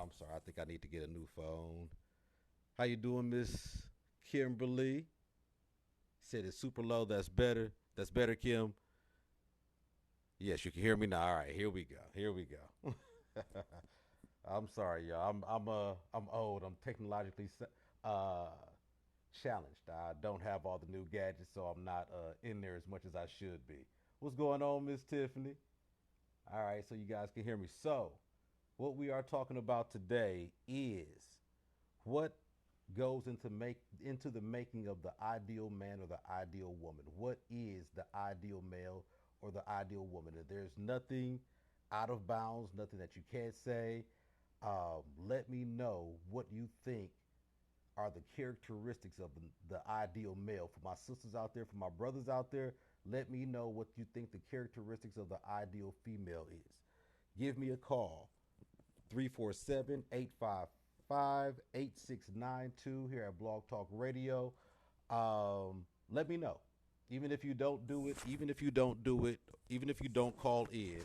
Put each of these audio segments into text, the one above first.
I'm sorry. I think I need to get a new phone. How you doing, Miss Kimberly? Said it's super low. That's better. That's better, Kim. Yes, you can hear me now. All right, here we go. Here we go. I'm sorry, y'all. I'm old. I'm technologically uh challenged. I don't have all the new gadgets, so I'm not in there as much as I should be. What's going on, Miss Tiffany? All right, so you guys can hear me. So, what we are talking about today is what goes into the making of the ideal man or the ideal woman. What is the ideal male or the ideal woman? And there's nothing out of bounds, nothing that you can't say. Let me know what you think are the characteristics of the ideal male. For my sisters out there, for my brothers out there, let me know what you think the characteristics of the ideal female is. Give me a call, 347 855 8692 here at Blog Talk Radio. Let me know. Even if you don't do it, even if you don't do it, even if you don't call in,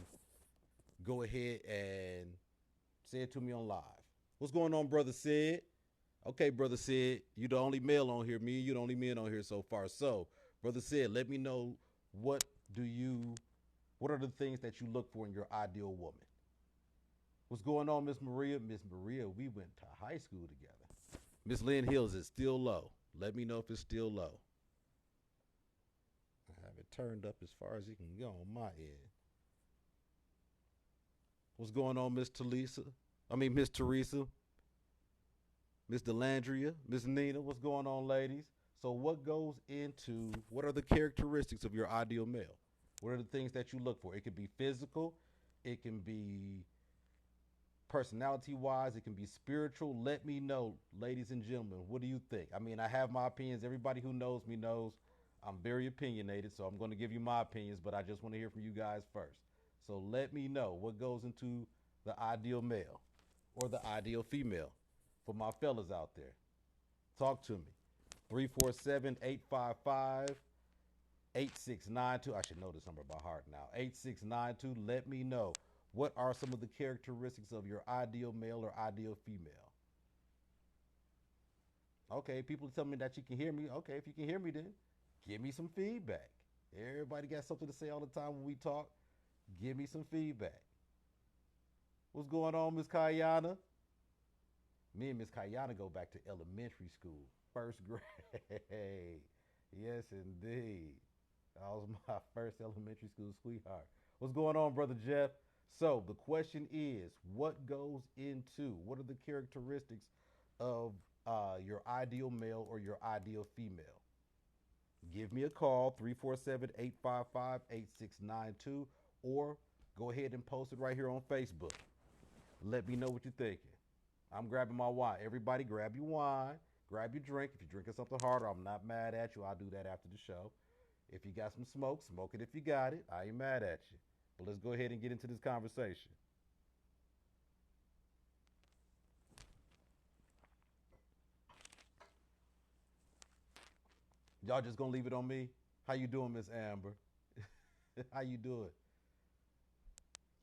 go ahead and say it to me on live. What's going on, Brother Sid? Okay, Brother Sid, you the only male on here. Me and you the only men on here so far. So, Brother Sid, let me know what do you what are the things that you look for in your ideal woman? What's going on, Miss Maria? Miss Maria, we went to high school together. Miss Lynn Hills is still low. Let me know if it's still low. I have it turned up as far as it can go on my end. What's going on, Miss Talisa? I mean, Miss Teresa, Miss Delandria, Miss Nina. What's going on, ladies? So, what are the characteristics of your ideal male? What are the things that you look for? It can be physical, it can be personality wise, it can be spiritual. Let me know, ladies and gentlemen, what do you think? I mean, I have my opinions. Everybody who knows me knows I'm very opinionated, so I'm going to give you my opinions, but I just want to hear from you guys first. So let me know what goes into the ideal male or the ideal female for my fellas out there. Talk to me. 347 855 8692. I should know this number by heart now. 8692. Let me know what are some of the characteristics of your ideal male or ideal female. Okay, people tell me that you can hear me. Okay, if you can hear me, then give me some feedback. Everybody got something to say all the time when we talk. Give me some feedback. What's going on, Miss Kayana? Me and Miss Kayana go back to elementary school, first grade. Yes, indeed. That was my first elementary school sweetheart. What's going on, Brother Jeff? So the question is, what are the characteristics of your ideal male or your ideal female? Give me a call, 347 855 8692, or go ahead and post it right here on Facebook. Let me know what you're thinking. I'm grabbing my wine. Everybody grab your wine, grab your drink. If you're drinking something harder, I'm not mad at you. I'll do that after the show. If you got some smoke, smoke it if you got it. I ain't mad at you. But let's go ahead and get into this conversation. Y'all just gonna leave it on me? How you doing, Miss Amber? How you doing?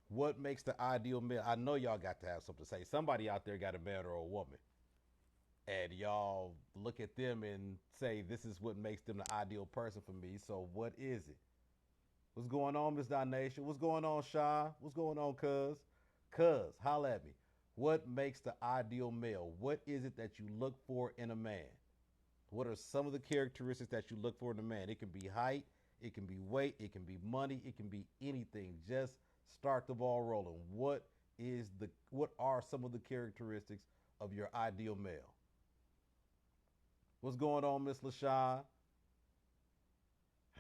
What makes the ideal male? I know y'all got to have something to say. Somebody out there got a man or a woman, and y'all look at them and say this is what makes them the ideal person for me. So what is it? What's going on, Miss Donation? What's going on, Sean? What's going on, Cuz? Cuz, holla at me. What makes the ideal male? What is it that you look for in a man? What are some of the characteristics that you look for in a man? It can be height, it can be weight, it can be money, it can be anything. Just start the ball rolling. What are some of the characteristics of your ideal male? What's going on, Miss LaShawn?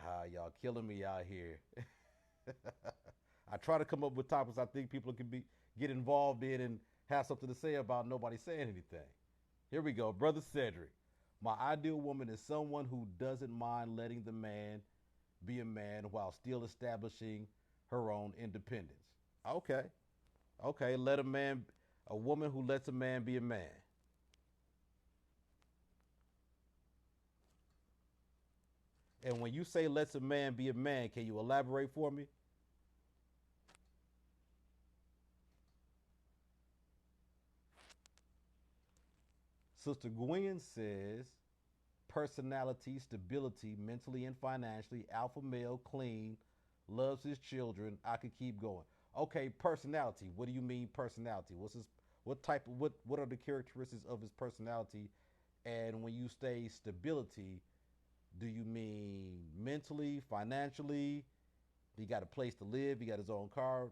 Ah, y'all killing me out here. I try to come up with topics I think people can get involved in and have something to say about. Nobody saying anything. Here we go, Brother Cedric. My ideal woman is someone who doesn't mind letting the man be a man while still establishing her own independence. Okay. Okay, a woman who lets a man be a man. And when you say lets a man be a man, can you elaborate for me? Sister Gwen says personality, stability, mentally and financially, alpha male, clean, loves his children. I could keep going. Okay, personality. What do you mean personality? What's his what type of what are the characteristics of his personality? And when you say stability, do you mean mentally, financially? He got a place to live, he got his own car,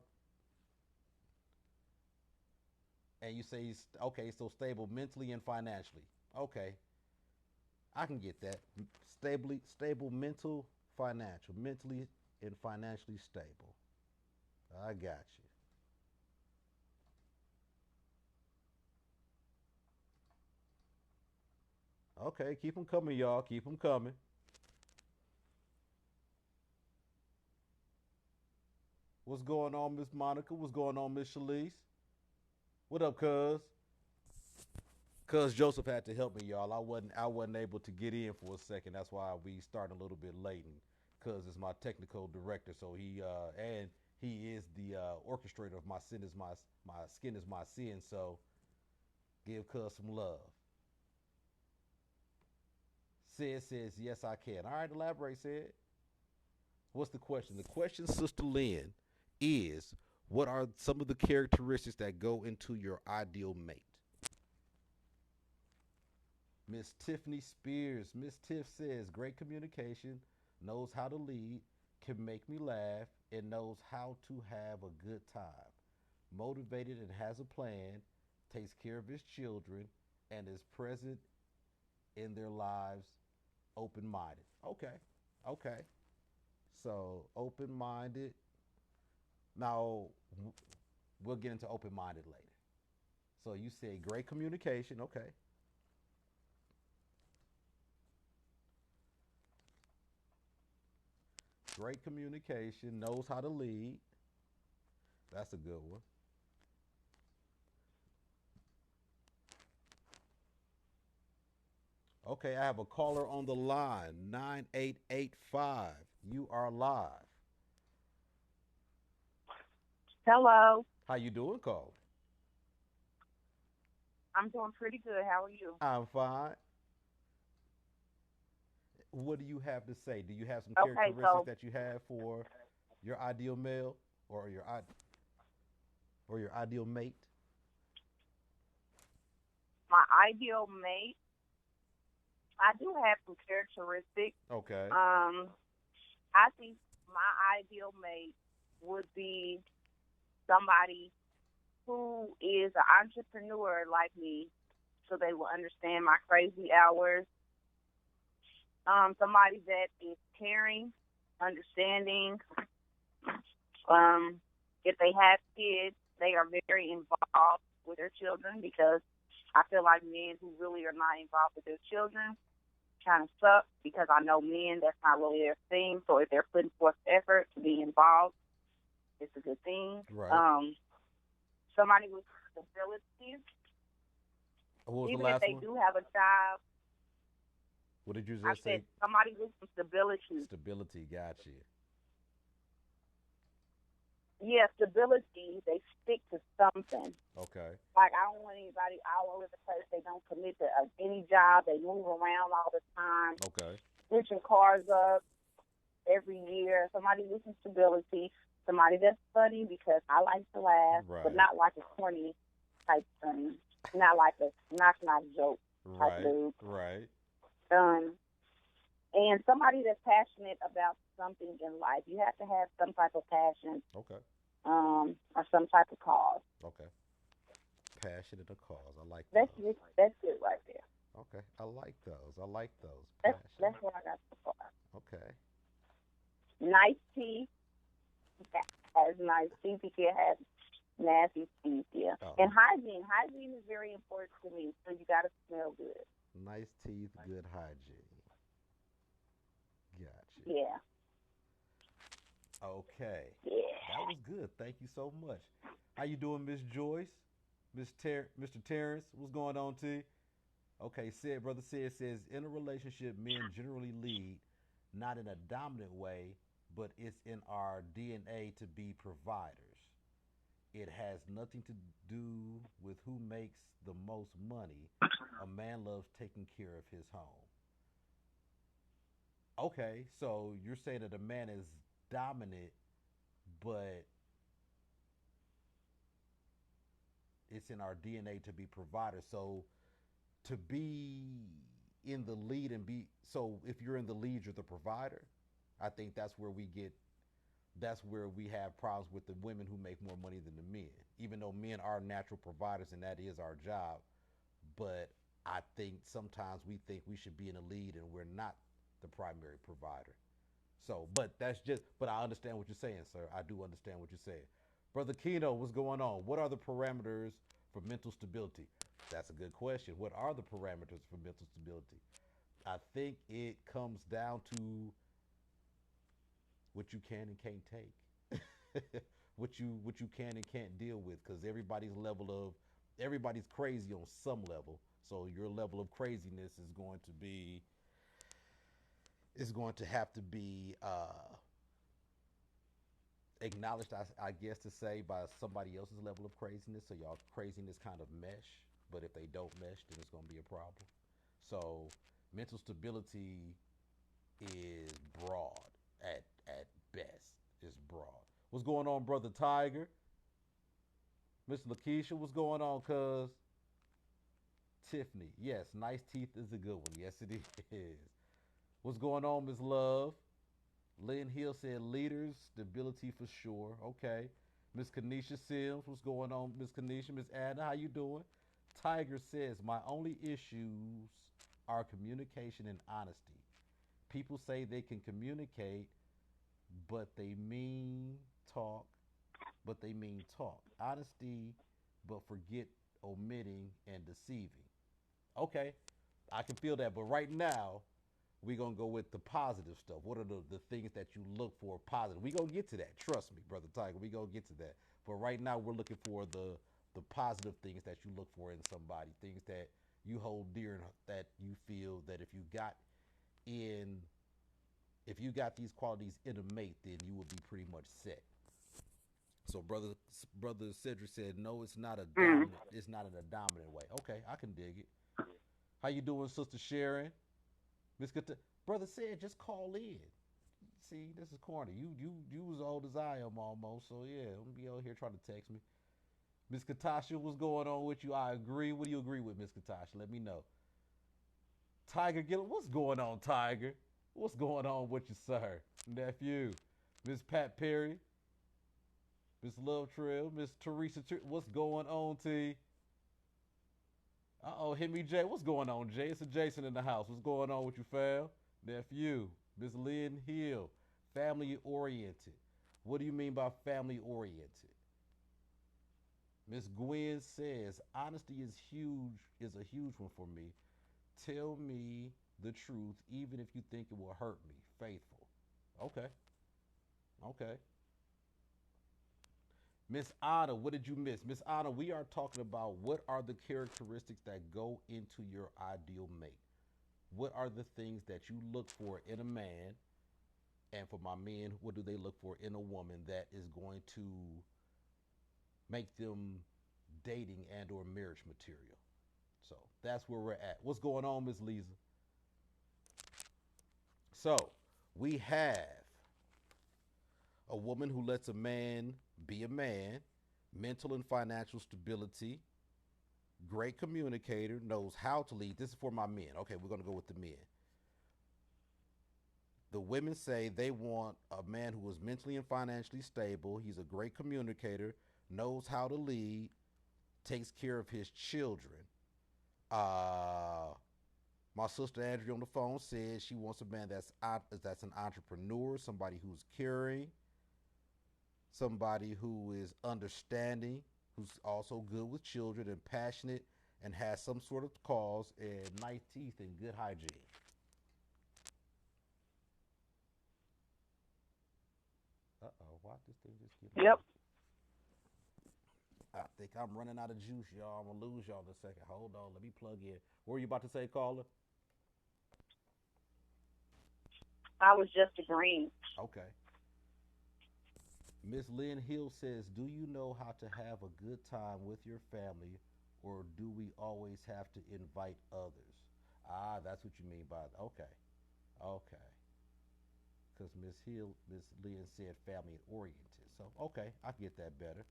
and you say he's okay, so stable mentally and financially. Okay, I can get that. Stable mental, financial, mentally and financially stable. I got you. Okay, keep them coming, y'all. Keep them coming. What's going on, Miss Monica? What's going on, Miss Shalise? What up, Cuz? Cuz Joseph had to help me, y'all. I wasn't able to get in for a second. That's why we starting a little bit late. And Cuz is my technical director, so he is the orchestrator of my skin is my sin. So give Cuz some love. Sid says yes, I can. All right, elaborate, Sid. What's the question? The question, Sister Lynn, is what are some of the characteristics that go into your ideal mate? Miss Tiffany Spears. Miss Tiff says great communication, knows how to lead, can make me laugh, and knows how to have a good time. Motivated and has a plan, takes care of his children, and is present in their lives, open minded. Okay, okay. So, open minded. Now, we'll get into open minded later. So, you said great communication. Okay. Great communication, knows how to lead. That's a good one. Okay, I have a caller on the line, 9885. You are live. Hello. How you doing, caller? I'm doing pretty good. How are you? I'm fine. What do you have to say? Do you have some Okay, characteristics so that you have for your ideal male or your ideal mate? my ideal mate, I do have some characteristics. Okay. Um, I think my ideal mate would be somebody who is an entrepreneur like me, so they will understand my crazy hours. Somebody that is caring, understanding. Um, if they have kids, they are very involved with their children because I feel like men who really are not involved with their children kind of suck because I know men that's not really their thing. So if they're putting forth effort to be involved, it's a good thing. Right. Somebody with stability, What was the even if last they one? do have a job, What did you I just said say? somebody with some stability. Stability. Got you. Yeah, stability. They stick to something. Okay. Like I don't want anybody all over the place. They don't commit to any job. They move around all the time, Okay. switching cars up every year. Somebody with some stability. Somebody that's funny because I like to laugh, but Right. not like a corny type funny. Not like a knock joke type Right. dude. Right. Um, and somebody that's passionate about something in life. You have to have some type of passion, Okay. or some type of cause. Okay. Passion and a cause. I like That's those. it. That's it right there. Okay. I like those. I like those. That's Passion. what I got so far. Okay. Nice teeth. Has nice teeth. You can't have nasty teeth. Yeah. Oh, And hygiene. Hygiene is very important to me. So you got to smell good. nice teeth, good hygiene. Gotcha. Yeah. Okay. Yeah. That was good. Thank you so much. How you doing, Miss Joyce? Mr. Terrence, what's going on to you? Okay, said brother says in a relationship, men generally lead, not in a dominant way, but it's in our DNA to be providers. It has nothing to do with who makes the most money. A man loves taking care of his home. Okay, so you're saying that a man is dominant, but it's in our DNA to be providers. So to be in the lead and be so if you're in the lead, you're the provider. I think that's where we have problems with the women who make more money than the men. Even though men are natural providers and that is our job, but I think sometimes we think we should be in the lead and we're not the primary provider. So, but I understand what you're saying, sir. I do understand what you're saying. Brother Kino, what's going on? What are the parameters for mental stability? That's a good question. What are the parameters for mental stability? I think it comes down to what you can and can't take, what you can and can't deal with, because everybody's crazy on some level. So your level of craziness is going to have to be acknowledged, I guess to say, by somebody else's level of craziness. So y'all craziness kind of mesh, but if they don't mesh, then it's going to be a problem. So mental stability is broad at best. It's broad. What's going on, brother Tiger? Miss Lakeisha, what's going on, cuz? Tiffany, yes, nice teeth is a good one. Yes, it is. What's going on, Miss Love? Lynn Hill said leaders, stability for sure. Okay. Miss Kanisha Sims, what's going on, Miss Kanisha? Miss Anna, how you doing? Tiger says, my only issues are communication and honesty. People say they can communicate, but they mean talk, but they mean talk. Honesty, but forget omitting and deceiving. Okay, I can feel that. But right now, we're going to go with the positive stuff. What are the things that you look for positive? We're going to get to that. Trust me, Brother Tiger. We're going to get to that. But right now, we're looking for the positive things that you look for in somebody, things that you hold dear and that you feel that in if you got these qualities in a mate, then you will be pretty much set. So brother Cedric said, no, it's not a Mm. dominant. It's not in a dominant way. Okay, I can dig it. How you doing, Sister Sharon? Miss Kat- Brother said, just call in. See, this is corny. You as old as I am almost. So yeah, I'm gonna be out here trying to text me. Miss Katasha, what's going on with you? I agree. What do you agree with, Miss Katasha? Let me know. Tiger Gillum, what's going on, Tiger? What's going on with you, sir? Nephew. Miss Pat Perry, Miss Love Trail, Miss Teresa, what's going on, T? Uh-oh, hit me, Jay. What's going on, Jay? It's a Jason in the house. What's going on with you, fam? Nephew. Miss Lynn Hill. Family oriented. What do you mean by family oriented? Miss Gwen says, honesty is a huge one for me. Tell me the truth, even if you think it will hurt me. Faithful. Okay. Okay. Miss Anna, what did you miss? Miss Anna, we are talking about what are the characteristics that go into your ideal mate. What are the things that you look for in a man? And for my men, what do they look for in a woman that is going to make them dating and or marriage material? So that's where we're at. What's going on, Miss Lisa? So we have a woman who lets a man be a man, mental and financial stability, great communicator, knows how to lead. This is for my men. Okay, we're going to go with the men. The women say they want a man who is mentally and financially stable. He's a great communicator, knows how to lead, takes care of his children. Uh, my sister Andrea on the phone says she wants a man that's an entrepreneur, somebody who's caring, somebody who is understanding, who's also good with children and passionate and has some sort of cause and nice teeth and good hygiene. Uh oh, why this thing just get on? Yep. I think I'm running out of juice, y'all. I'm gonna lose y'all in a second. Hold on, let me plug in. What were you about to say, caller? I was just agreeing. Okay. Miss Lynn Hill says, "Do you know how to have a good time with your family, or do we always have to invite others?" Ah, that's what you mean by it. Okay, okay. Because Miss Lynn said family oriented. So okay, I get that better.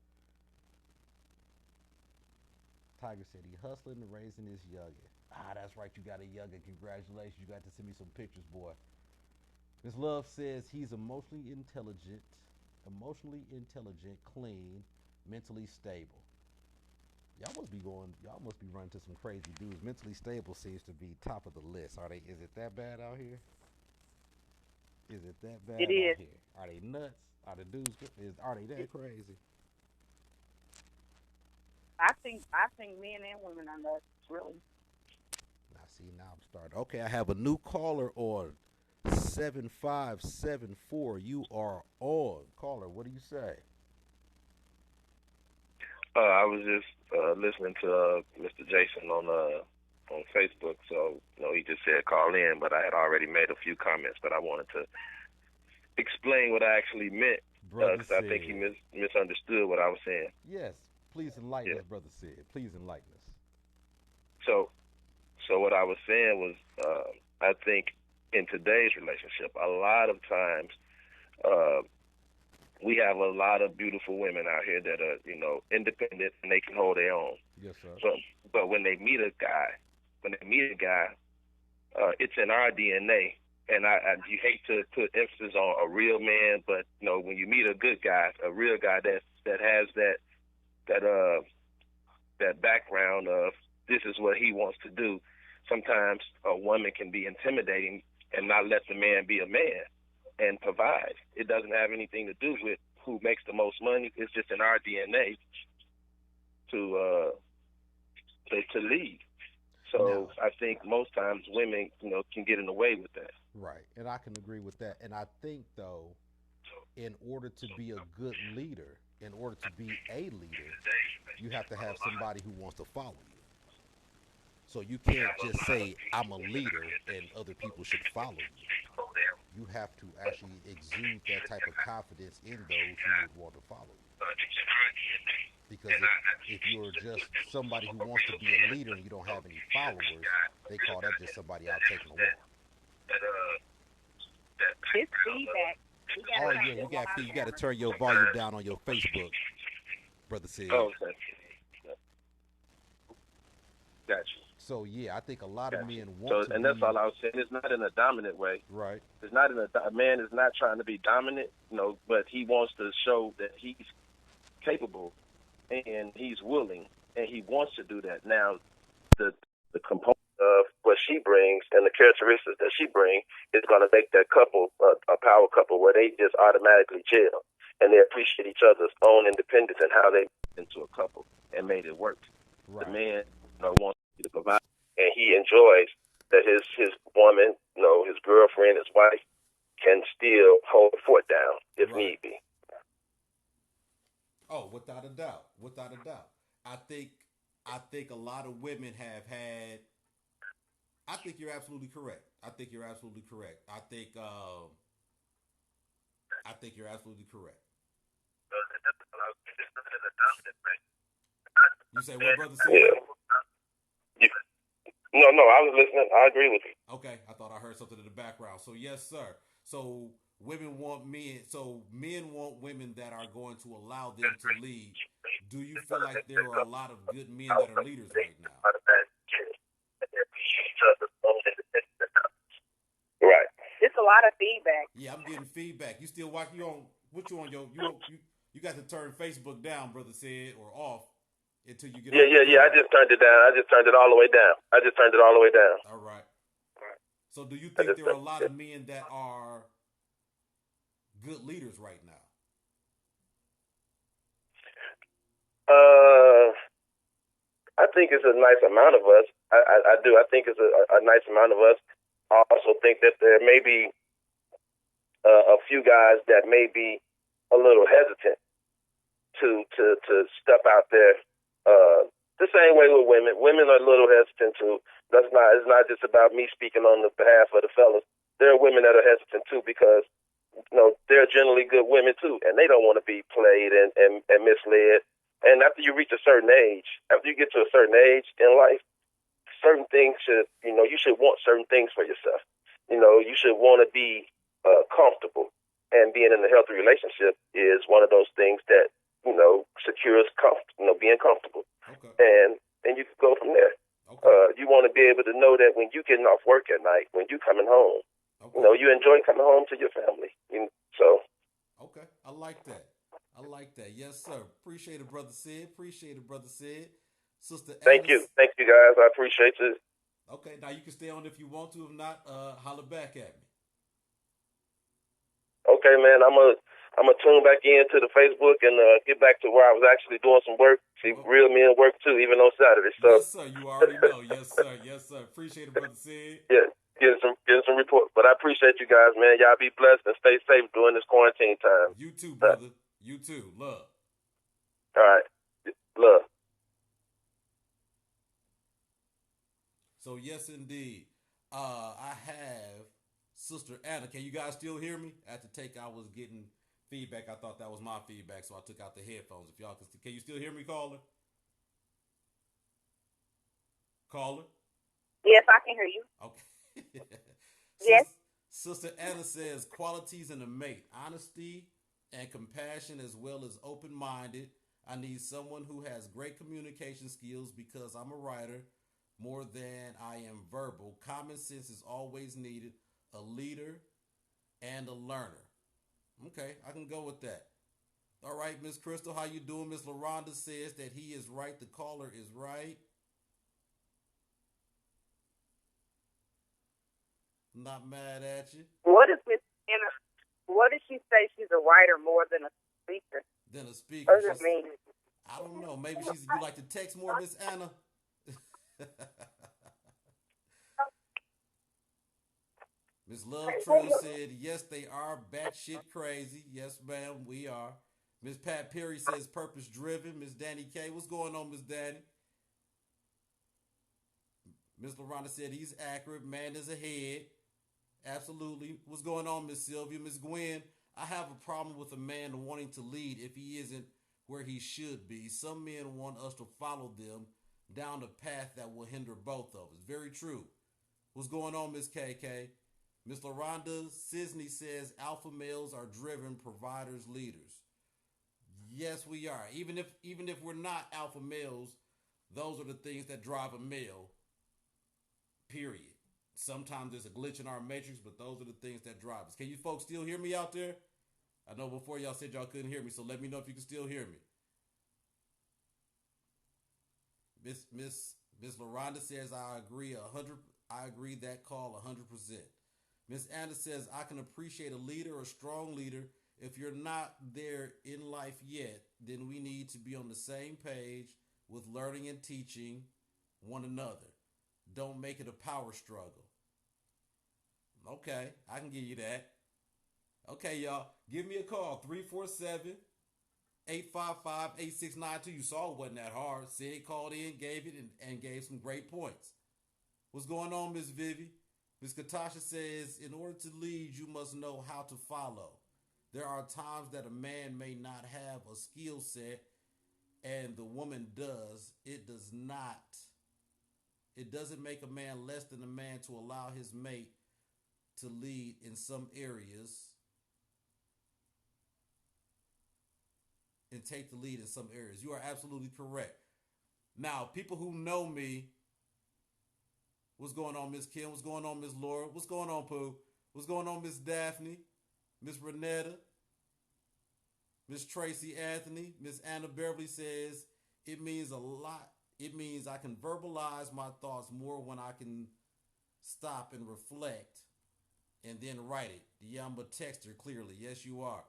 Tiger said he hustling and raising his youngin. Ah, that's right. You got a youngin. Congratulations. You got to send me some pictures, boy. Miss Love says he's emotionally intelligent, clean, mentally stable. Y'all must be running to some crazy dudes. Mentally stable seems to be top of the list. Is it that bad out here? Is it that It bad out is. here? Are they nuts? Are the dudes, are they that crazy? I think men and women are nuts, really. Now, see, now I'm starting. Okay, I have a new caller on 7574. You are on. Caller, what do you say? I was just listening to Mr. Jason on Facebook. So he just said call in, but I had already made a few comments, but I wanted to explain what I actually meant Brother because I think he said. misunderstood what I was saying. Yes, please enlighten Yeah. us, brother said. Please enlighten us. So so what I was saying was, I think in today's relationship, a lot of times uh, we have a lot of beautiful women out here that are independent and they can hold their own. Yes, sir. But when they meet a guy, it's in our DNA. And you hate to put emphasis on a real man, but when you meet a good guy, a real guy that has that that background of this is what he wants to do. Sometimes a woman can be intimidating and not let the man be a man and provide. It doesn't have anything to do with who makes the most money. It's just in our DNA to to lead. Now, So I think most times women, can get in the way with that. right, and I can agree with that. And I think, though, in order to be a good leader, in order to be a leader, you have to have somebody who wants to follow you. So you can't just say, I'm a leader and other people should follow you. You have to actually exude that type of confidence in those who would want to follow you. Because if you're just somebody who wants to be a leader and you don't have any followers, they call that just somebody out taking a walk. It's feedback. We Oh gotta yeah, turn this on our you got to camera. turn your volume down on your Facebook, brother said. Oh, okay. Gotcha. So yeah, I think a lot of Gotcha. men want So, to and that's be all I was saying. It's not in a dominant way. right. It's not in a man is not trying to be dominant, but he wants to show that he's capable and he's willing and he wants to do that. Now, the component of what she brings and the characteristics that she brings is going to make that couple a power couple where they just automatically gel and they appreciate each other's own independence and how they into a couple and made it work. Right. The man wants to provide, and he enjoys that his woman, his girlfriend, his wife, can still hold the fort down if Right. need be. Oh, without a doubt, without a doubt. I think I think a lot of women have had. I think you're absolutely correct. I think you're absolutely correct. I think you're absolutely correct. You say what, brother? Said? Yeah. No, I was listening. I agree with you. Okay, I thought I heard something in the background. So yes, sir. So women want men. So men want women that are going to allow them to lead. Do you feel like there are a lot of good men that are leaders right now? Right. It's a lot of feedback. Yeah, I'm getting feedback. You still watch? You on? What you on your? You got to turn Facebook down, brother said, or off until you get. Yeah, off the yeah. I phone. just turned it down. I just turned it all the way down. All right. So do you think there are a lot of men that are good leaders right now? I think it's a nice amount of us. I do. I think it's a nice amount of us. I also think that there may be a few guys that may be a little hesitant to step out there. The same way with women. Women are a little hesitant too. It's not just about me speaking on the behalf of the fellas. There are women that are hesitant too because they're generally good women too, and they don't want to be played and misled. And after you reach a certain age, after you get to a certain age in life, certain things should, you should want certain things for yourself. You should want to be comfortable, and being in a healthy relationship is one of those things that secures being comfortable, Okay. and you can go from there. Okay. You want to be able to know that when you getting off work at night, when you coming home, Okay. you enjoy coming home to your family. So Okay. I like that. I like that. Yes, sir. Appreciate it, brother Sid. Appreciate it, brother Sid. Sister thank you, Alice. guys. I appreciate you. Okay. Now you can stay on if you want to. If not, holler back at me. Okay, man. I'm gonna tune back into the Facebook and get back to where I was actually doing some work. See, Oh, real men work too, even on Saturday. So yes, sir. You already know. Yes, sir. Yes, sir. Appreciate it, brother Sid. yeah, getting some report. But I appreciate you guys, man. Y'all be blessed and stay safe during this quarantine time. You too, brother. You too. Love. All right, love. So yes, indeed. I have Sister Anna. Can you guys still hear me? At the take, I was getting feedback. I thought that was my feedback, so I took out the headphones. If y'all can you still hear me, caller? Caller. Yes, I can hear you. Okay. Yes. Sister Anna says qualities in a mate: honesty and compassion, as well as open-minded. I need someone who has great communication skills because I'm a writer more than I am verbal. Common sense is always needed. A leader and a learner. Okay, I can go with that. All right, Miss Crystal, how you doing? Miss LaRonda says that he is right. The caller is right. Not mad at you. What is Miss Anna? What did she say? She's a writer more than a speaker. Then a speaker. What does it mean? I don't know. Maybe you like to text more, Miss Anna. Miss Love Trail said, yes, they are batshit crazy. Yes, ma'am, we are. Miss Pat Perry says purpose driven. Miss Danny K, what's going on, Miss Danny? Miss Lorana said he's accurate. Man is ahead. Absolutely. What's going on, Miss Sylvia? Miss Gwen, I have a problem with a man wanting to lead if he isn't where he should be. Some men want us to follow them down the path that will hinder both of us. Very true. What's going on, Miss KK? Miss LaRonda Sisney says alpha males are driven providers, leaders. Yes, we are. Even if we're not alpha males, those are the things that drive a male. Period. Sometimes there's a glitch in our matrix, but those are the things that drive us. Can you folks still hear me out there? I know before y'all said y'all couldn't hear me, so let me know if you can still hear me. Miss LaRonda says I agree 100. I agree that call 100%. Miss Anna says I can appreciate a leader, a strong leader. If you're not there in life yet, then we need to be on the same page with learning and teaching one another. Don't make it a power struggle. Okay, I can give you that. Okay, y'all. Give me a call. 347-855-8692. You saw it wasn't that hard. Sid called in, gave it, and gave some great points. What's going on, Miss Vivi? Miss Katasha says, in order to lead, you must know how to follow. There are times that a man may not have a skill set and the woman does. It doesn't make a man less than a man to allow his mate to lead in some areas and take the lead in some areas. You are absolutely correct. Now, people who know me, what's going on, Miss Kim? What's going on, Miss Laura? What's going on, Pooh? What's going on, Miss Daphne? Miss Renetta? Miss Tracy Anthony? Miss Anna Beverly says, it means a lot. It means I can verbalize my thoughts more when I can stop and reflect and then write it. Yeah, I'm a texter, clearly. Yes, you are.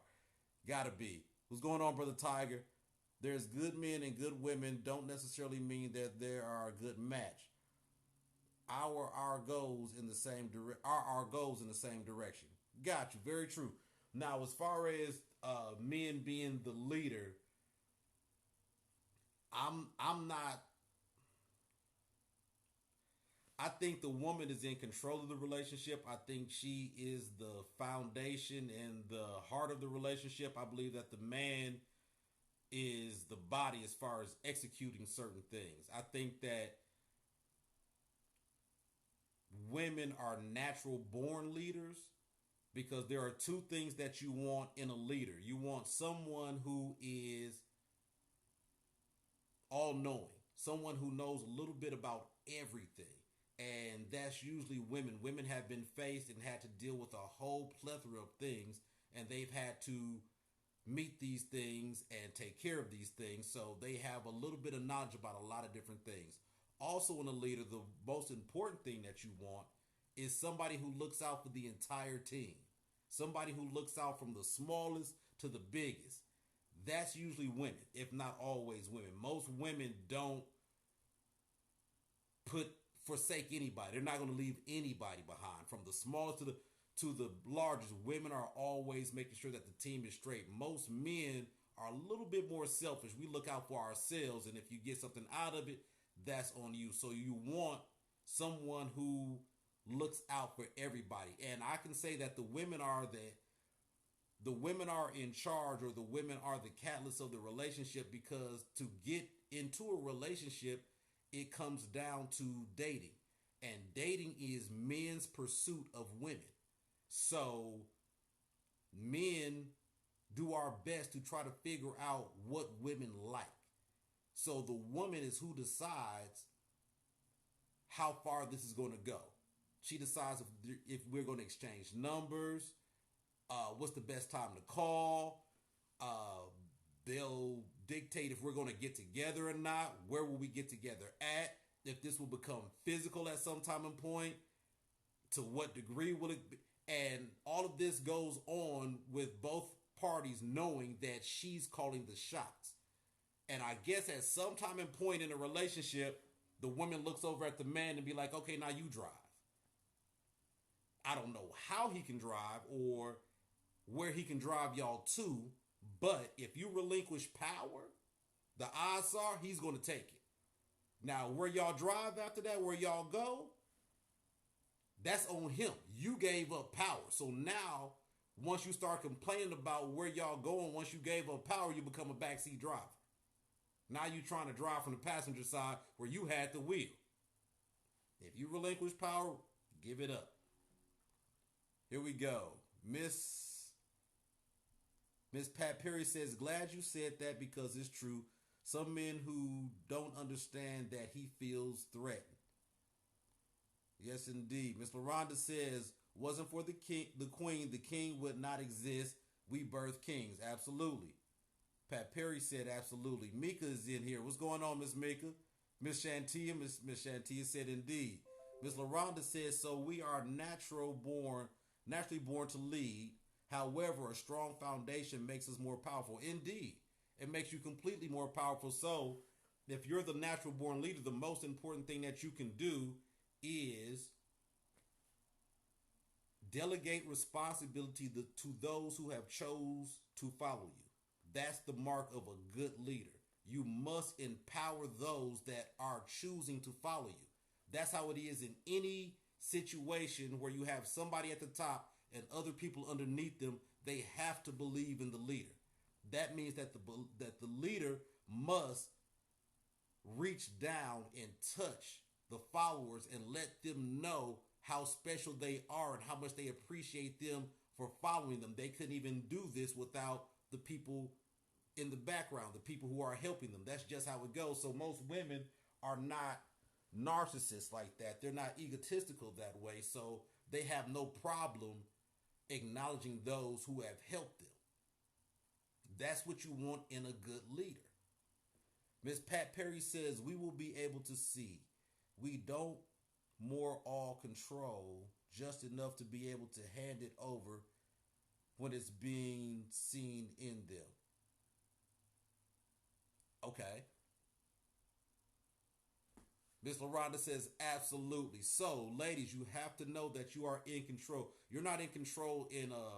Gotta be. What's going on, Brother Tiger? There's good men and good women don't necessarily mean that there are a good match. Our goals in the same our goals in the same direction. Got you. Very true. Now, as far as men being the leader, I'm not. I think the woman is in control of the relationship. I think she is the foundation and the heart of the relationship. I believe that the man is the body as far as executing certain things. I think that women are natural born leaders because there are two things that you want in a leader. You want someone who is all knowing, someone who knows a little bit about everything. And that's usually women. Women have been faced and had to deal with a whole plethora of things, and they've had to meet these things and take care of these things. So they have a little bit of knowledge about a lot of different things. Also, in a leader, the most important thing that you want is somebody who looks out for the entire team. Somebody who looks out from the smallest to the biggest. That's usually women, if not always women. Most women don't forsake anybody. They're not going to leave anybody behind. From the smallest to the largest, women are always making sure that the team is straight. Most men are a little bit more selfish. We look out for ourselves, and if you get something out of it, that's on you. So you want someone who looks out for everybody. And I can say that the women are in charge, or the women are the catalyst of the relationship, because to get into a relationship, it comes down to dating. And dating is men's pursuit of women. So men do our best to try to figure out what women like. So the woman is who decides how far this is going to go. She decides if we're going to exchange numbers, what's the best time to call. They'll dictate if we're going to get together or not. Where will we get together at? If this will become physical at some time and point. To what degree will it be? And all of this goes on with both parties knowing that she's calling the shots. And I guess at some time and point in a relationship, the woman looks over at the man and be like, okay, now you drive. I don't know how he can drive or where he can drive y'all to, but if you relinquish power, the odds are he's going to take it. Now, where y'all drive after that, where y'all go, that's on him. You gave up power. So now, once you start complaining about where y'all going, once you gave up power, you become a backseat driver. Now you're trying to drive from the passenger side where you had the wheel. If you relinquish power, give it up. Here we go. Miss Pat Perry says, glad you said that because it's true. Some men who don't understand that he feels threatened. Yes, indeed. Miss LaRonda says, wasn't for the queen, the king would not exist. We birth kings. Absolutely. Pat Perry said, absolutely. Mika is in here. What's going on, Miss Mika? Miss Shantia said, indeed. Miss LaRonda says, so we are naturally born to lead. However, a strong foundation makes us more powerful. Indeed. It makes you completely more powerful. So, if you're the natural born leader, the most important thing that you can do is delegate responsibility to those who have chose to follow you. That's the mark of a good leader. You must empower those that are choosing to follow you. That's how it is in any situation where you have somebody at the top and other people underneath them. They have to believe in the leader. That means that the leader must reach down and touch the followers and let them know how special they are and how much they appreciate them for following them. They couldn't even do this without the people in the background, the people who are helping them. That's just how it goes. So most women are not narcissists like that. They're not egotistical that way. So they have no problem acknowledging those who have helped them. That's what you want in a good leader. Miss Pat Perry says, we will be able to see. We don't more all control, just enough to be able to hand it over when it's being seen in them. Okay. Miss LaRonda says, absolutely. So, ladies, you have to know that you are in control. You're not in control in a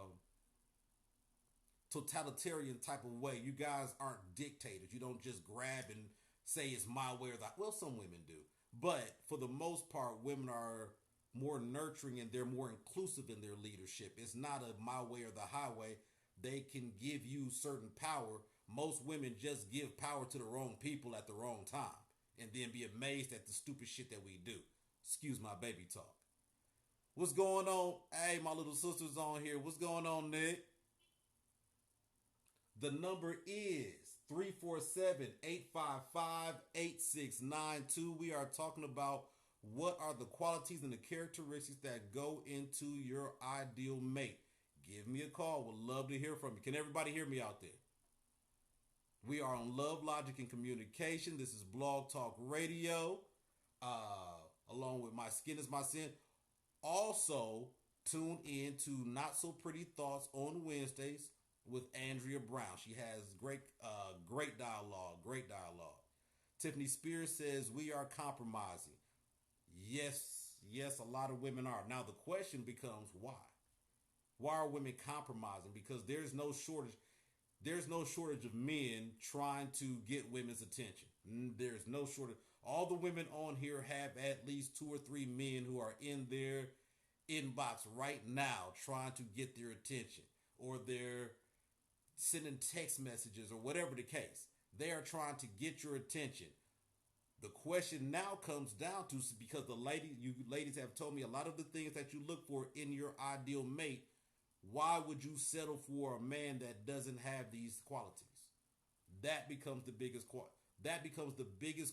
totalitarian type of way. You guys aren't dictators. You don't just grab and say it's my way or that. Well, some women do. But for the most part, women are more nurturing and they're more inclusive in their leadership. It's not a my way or the highway. They can give you certain power. Most women just give power to the wrong people at the wrong time and then be amazed at the stupid shit that we do. Excuse my baby talk. What's going on? Hey, my little sister's on here. What's going on, Nick? The number is 347-855-8692. We are talking about what are the qualities and the characteristics that go into your ideal mate. Give me a call. Would love to hear from you. Can everybody hear me out there? We are on Love, Logic, and Communication. This is Blog Talk Radio, along with My Skin is My Sin. Also, tune in to Not So Pretty Thoughts on Wednesdays with Andrea Brown. She has great dialogue. Tiffany Spears says we are compromising. Yes, a lot of women are. Now the question becomes why? Why are women compromising? Because there's no shortage. There's no shortage of men trying to get women's attention. There's no shortage. All the women on here have at least 2 or 3 men who are in their inbox right now trying to get their attention, or they're sending text messages or whatever the case. They are trying to get your attention. The question now comes down to, because you ladies have told me a lot of the things that you look for in your ideal mate. Why would you settle for a man that doesn't have these qualities? That becomes the biggest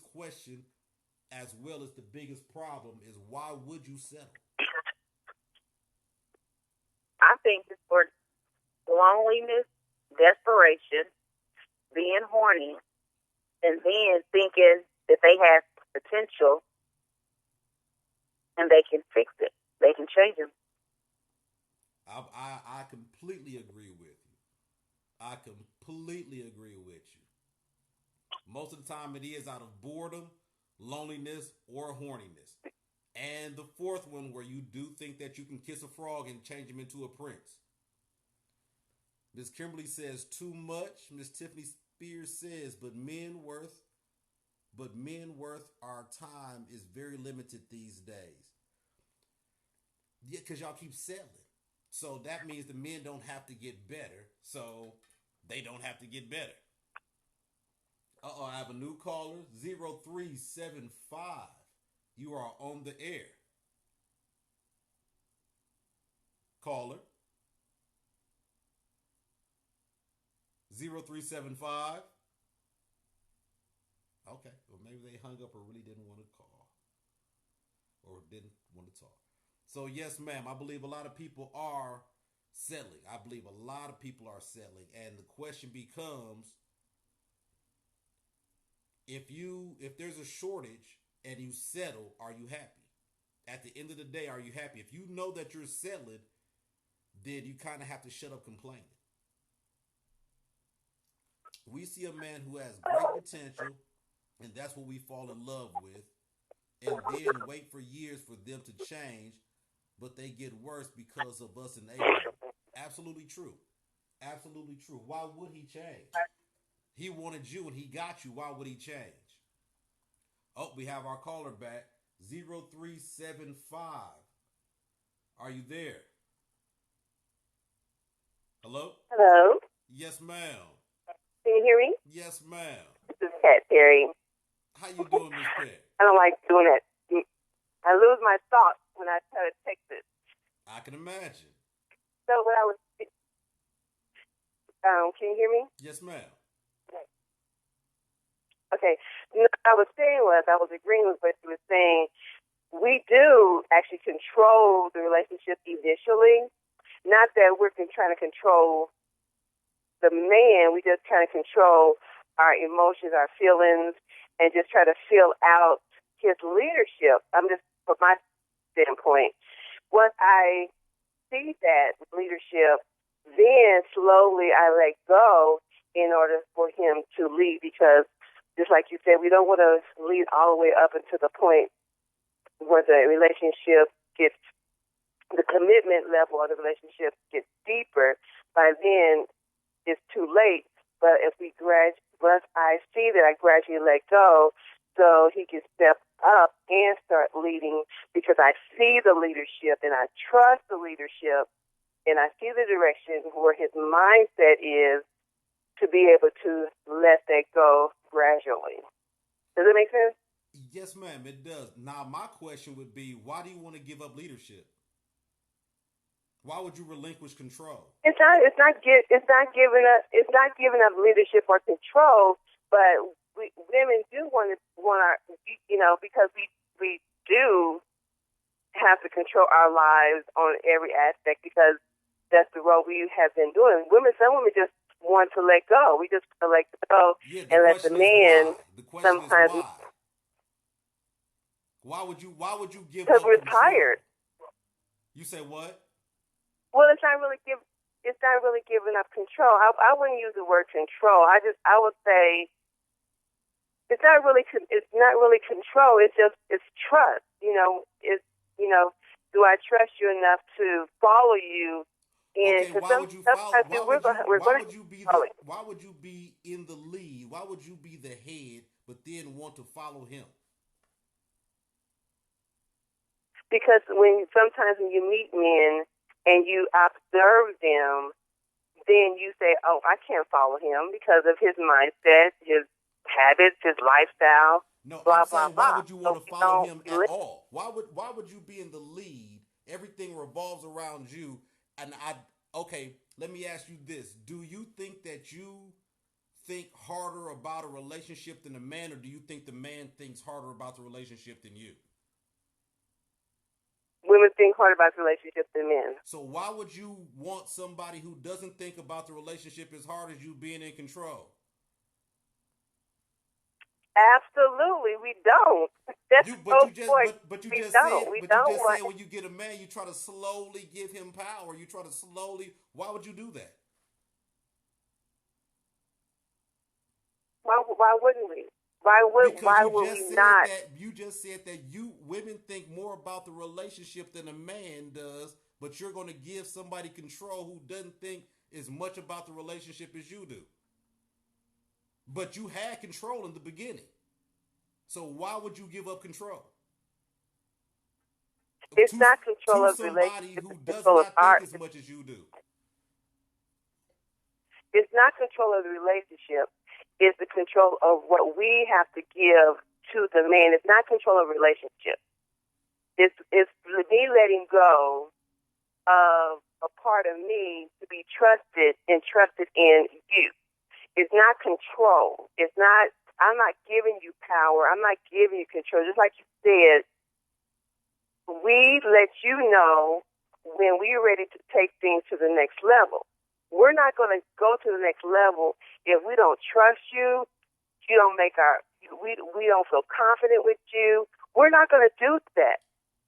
question, as well as the biggest problem, is why would you settle? I think it's for loneliness, desperation, being horny, and then thinking that they have potential and they can fix it. They can change them. I completely agree with you. I completely agree with you. Most of the time it is out of boredom, loneliness, or horniness. And the fourth one, where you do think that you can kiss a frog and change him into a prince. Miss Kimberly says too much. Miss Tiffany Spears says, but men worth our time is very limited these days. Yeah, because y'all keep settling. So that means the men don't have to get better. So they don't have to get better. I have a new caller, 0375. You are on the air. Caller. 0375. Okay, well maybe they hung up or really didn't want to call. Or didn't want to talk. So yes, ma'am, I believe a lot of people are settling. And the question becomes, if there's a shortage and you settle, are you happy? At the end of the day, are you happy? If you know that you're settling, then you kind of have to shut up complaining. We see a man who has great potential, and that's what we fall in love with, and then wait for years for them to change, but they get worse because of us enabling them. Absolutely true. Absolutely true. Why would he change? He wanted you and he got you. Why would he change? Oh, we have our caller back. 0375. Are you there? Hello? Hello? Yes, ma'am. Can you hear me? Yes, ma'am. This is Kat Perry. How you doing, Miss Pat? I don't like doing that. I lose my thoughts when I try to text it. I can imagine. So what I was, can you hear me? Yes, ma'am. Okay. What I was saying was, I was agreeing with what you were saying. We do actually control the relationship initially. Not that we're trying to control the man. We just kind of control our emotions, our feelings, and just try to fill out his leadership. I'm just, from my standpoint, once I see that leadership, then slowly I let go in order for him to lead, because just like you said, we don't want to lead all the way up until the point where the relationship gets, the commitment level of the relationship gets deeper. By then, it's too late. But if once I see that I gradually let go, so he can step up and start leading, because I see the leadership and I trust the leadership and I see the direction where his mindset is to be able to let that go gradually. Does it make sense? Yes, ma'am, it does. Now, my question would be, why do you want to give up leadership? Why would you relinquish control? It's not giving up leadership or control, but women do want our, because we do have to control our lives on every aspect, because that's the role we have been doing. Some women just want to let go. We just want to let go and let the man. The question sometimes is why. Why would you give because up we're control? tired. You say what? Well, it's not really giving up control. I wouldn't use the word control. I would say it's not really control. It's trust. Do I trust you enough to follow you? And Okay, why would you follow? Why would you be in the lead? Why would you be the head, but then want to follow him? Because sometimes when you meet men and you observe them, then you say, "Oh, I can't follow him because of his mindset, his habits, his lifestyle." No, blah, I'm blah, saying, blah. why would you want to follow him at all? Why would you be in the lead? Everything revolves around you. And let me ask you this. Do you think that you think harder about a relationship than the man, or do you think the man thinks harder about the relationship than you? Women think harder about relationships than men. So why would you want somebody who doesn't think about the relationship as hard as you being in control? Absolutely, we don't. But you just said when you get a man, you try to slowly give him power. You try to slowly. Why would you do that? Why wouldn't we? Why would we not? You just said that women think more about the relationship than a man does, but you're going to give somebody control who doesn't think as much about the relationship as you do. But you had control in the beginning. So why would you give up control? It's not control of the somebody relationship. who does not think as much as you do. It's not control of the relationship. It's the control of what we have to give to the man. It's not control of the relationship. It's me letting go of a part of me to be trusted and trusted in you. It's not control. I'm not giving you power. I'm not giving you control. Just like you said, we let you know when we're ready to take things to the next level. We're not going to go to the next level if we don't trust you. We don't feel confident with you. We're not going to do that.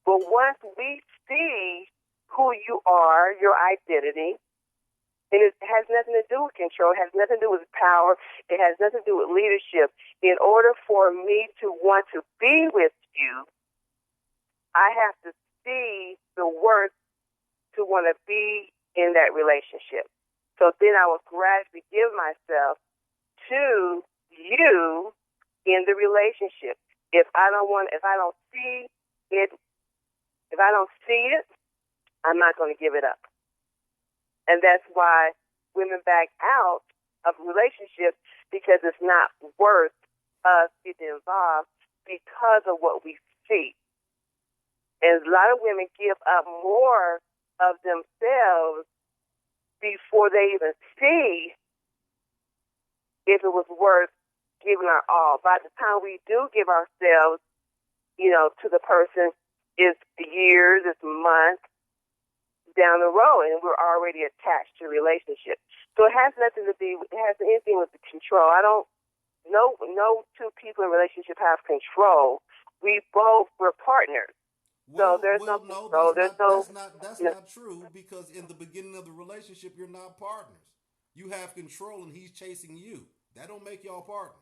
But once we see who you are, your identity, and it has nothing to do with control. It has nothing to do with power. It has nothing to do with leadership. In order for me to want to be with you, I have to see the worth to want to be in that relationship. So then I will gradually give myself to you in the relationship. If I don't see it, I'm not going to give it up. And that's why women back out of relationships, because it's not worth us getting involved because of what we see. And a lot of women give up more of themselves before they even see if it was worth giving our all. By the time we do give ourselves, to the person, it's years, it's months down the road, and we're already attached to a relationship. So it has anything with the control. No two people in a relationship have control. We're partners. Well, so there's well, no no, control. that's not true, because in the beginning of the relationship, you're not partners. You have control, and he's chasing you. That don't make y'all partners.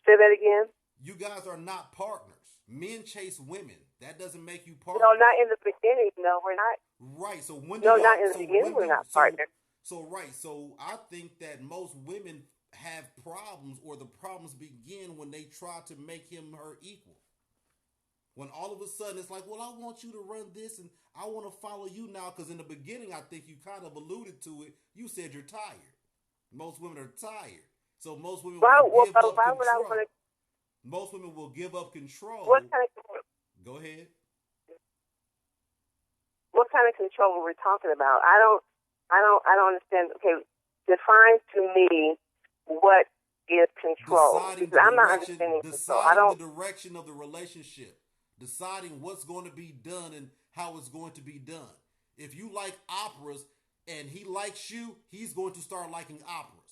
Say that again. You guys are not partners. Men chase women. That doesn't make you partners. No, not in the beginning. No, we're not. Right. So when not in the beginning. We're not partners. So I think that most women have problems, or the problems begin when they try to make him her equal. When all of a sudden it's like, well, I want you to run this and I want to follow you now. Because in the beginning, I think you kind of alluded to it. You said you're tired. Most women are tired. So most women will give up why would I control. want to? Most women will give up control. What kind of Go ahead. what kind of control are we talking about? I don't understand. Okay, define to me what is control, because I'm not understanding control. I don't. The direction of the relationship, deciding what's going to be done and how it's going to be done. If you like operas and he likes you, he's going to start liking operas.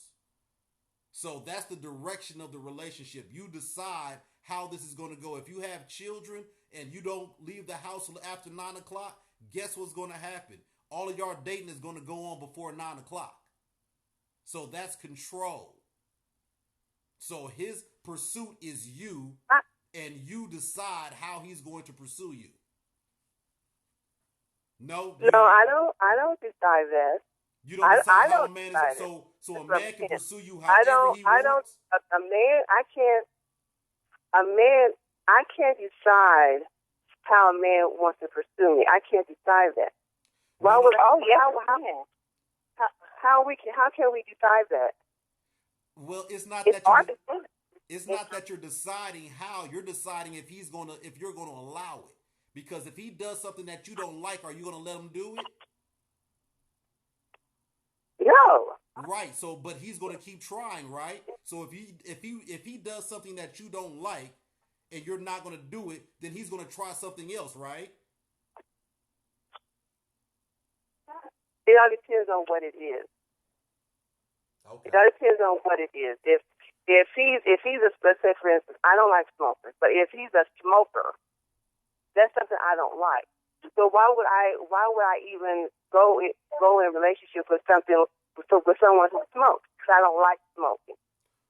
So that's the direction of the relationship. You decide how this is going to go. If you have children and you don't leave the house after 9 o'clock, guess what's going to happen? All of y'all dating is going to go on before 9 o'clock. So that's control. So his pursuit is you, and you decide how he's going to pursue you. No, I don't decide that. You don't decide how a man is. So a man can pursue you however he wants. A man, I can't decide how a man wants to pursue me. I can't decide that. Why would? Oh yeah, how can we decide that? Well, it's not it's not that you're deciding how. You're deciding if you're going to allow it. Because if he does something that you don't like, are you going to let him do it? No. Right. So, but he's going to keep trying, right? So if he does something that you don't like, and you're not going to do it, then he's going to try something else, right? It all depends on what it is. Okay. It all depends on what it is. If he's let's say for instance, I don't like smokers, but if he's a smoker, that's something I don't like. So why would I even go in a relationship with someone who smokes? Because I don't like smoking.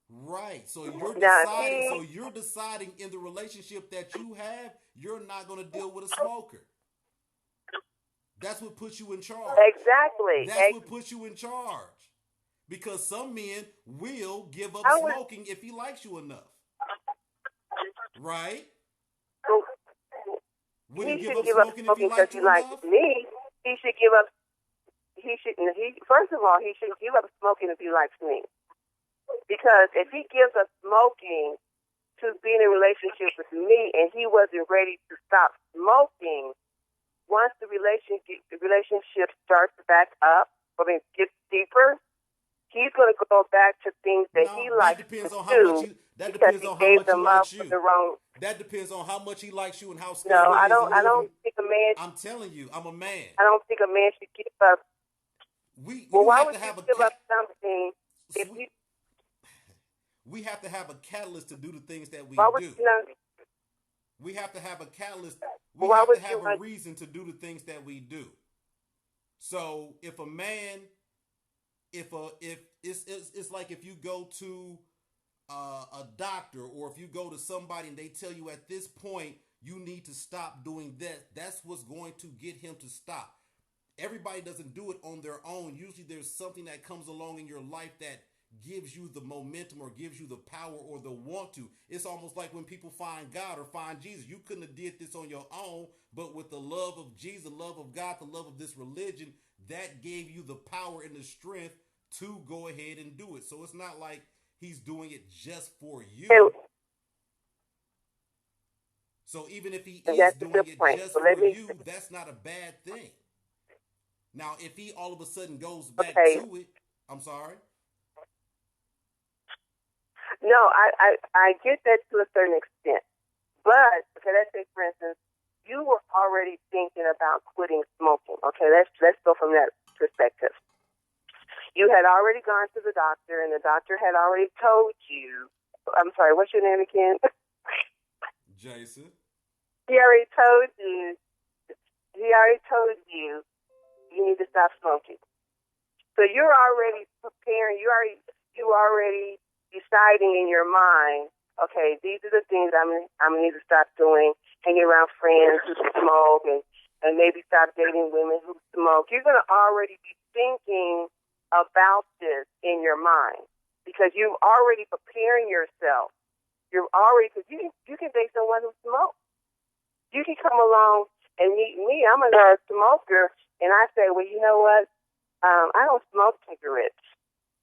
Right. So you're deciding in the relationship that you have, you're not going to deal with a smoker. That's what puts you in charge. Exactly. That's what puts you in charge. Because some men will give up smoking if he likes you enough. Right? Would he give up smoking if he liked you enough? Me, he should give up. First of all, he should give up smoking if he likes me. Because if he gives up smoking to be in a relationship with me and he wasn't ready to stop smoking, once the relationship starts to back up, gets deeper, he's going to go back to things that he likes to do. That depends on how much he likes you. That depends on how much he likes you and how scared he is. I don't think a man. I'm telling you, I'm a man. I don't think a man should give up. Why would you give up something if you? We have to have a catalyst to do the things that we do. We have to have a catalyst. We have to have a reason to do the things that we do. So if a man, if it's like if you go to a doctor, or if you go to somebody and they tell you at this point you need to stop doing that, that's what's going to get him to stop. Everybody doesn't do it on their own. Usually there's something that comes along in your life that gives you the momentum or gives you the power or the want to. It's almost like when people find God or find Jesus. You couldn't have did this on your own, but with the love of Jesus, the love of God, the love of this religion, that gave you the power and the strength to go ahead and do it. So it's not like he's doing it just for you. So even if he is doing it just for you, that's not a bad thing. Now, if he all of a sudden goes back to it, I'm sorry. No, I get that to a certain extent. But, let's say, for instance, you were already thinking about quitting smoking. Okay, let's go from that perspective. You had already gone to the doctor, and the doctor had already told you. I'm sorry, what's your name again? Jason. He already told you you need to stop smoking. So you're already preparing. You already deciding in your mind, okay, these are the things I'm gonna need to stop doing. Hanging around friends who smoke, and maybe stop dating women who smoke. You're gonna already be thinking about this in your mind. because you're already preparing yourself. You're already, because you can date someone who smokes. You can come along and meet me. I'm a smoker, and I say, well, you know what? I don't smoke cigarettes.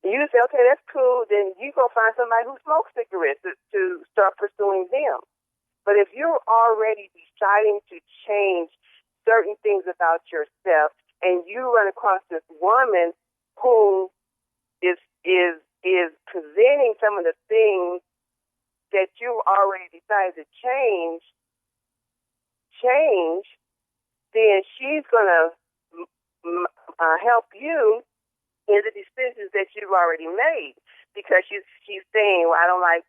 And you say, okay, that's cool. Then you go find somebody who smokes cigarettes to start pursuing them. But if you're already deciding to change certain things about yourself, and you run across this woman who is presenting some of the things that you already decided to change, then she's gonna help you in the decisions that you've already made, because she's saying, well, I don't like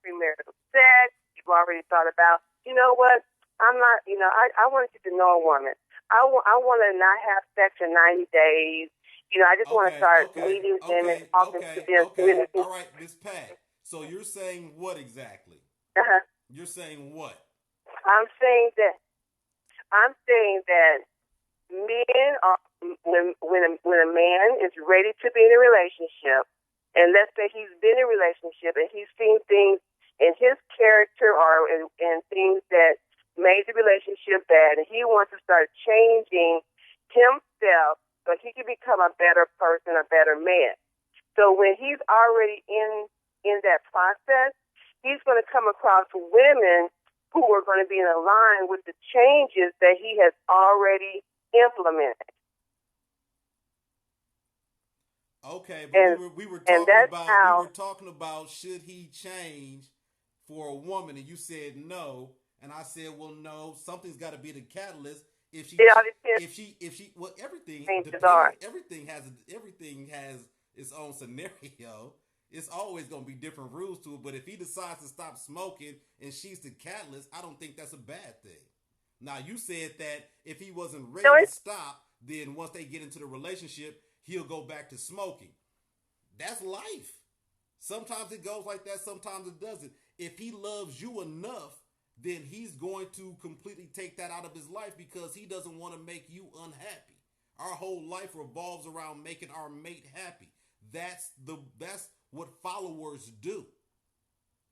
premarital sex. You've already thought about, you know what? I'm not, I want you to know a woman. I want to not have sex for 90 days. I just want to start meeting them and talking to them. Okay. All right, Miss Pat. So you're saying what exactly? Uh-huh. You're saying what? I'm saying that men are, when a man is ready to be in a relationship, and let's say he's been in a relationship and he's seen things in his character or in things that made the relationship bad, and he wants to start changing himself so he can become a better person, a better man. So when he's already in that process, he's going to come across women who are going to be in line with the changes that he has already implemented. Okay, but we were talking about should he change for a woman, and you said no, and I said, well, no, something's got to be the catalyst. Everything has its own scenario. It's always going to be different rules to it. But if he decides to stop smoking and she's the catalyst, I don't think that's a bad thing. Now, you said that if he wasn't ready to stop, then once they get into the relationship, he'll go back to smoking. That's life. Sometimes it goes like that. Sometimes it doesn't. If he loves you enough, then he's going to completely take that out of his life because he doesn't want to make you unhappy. Our whole life revolves around making our mate happy. That's what followers do.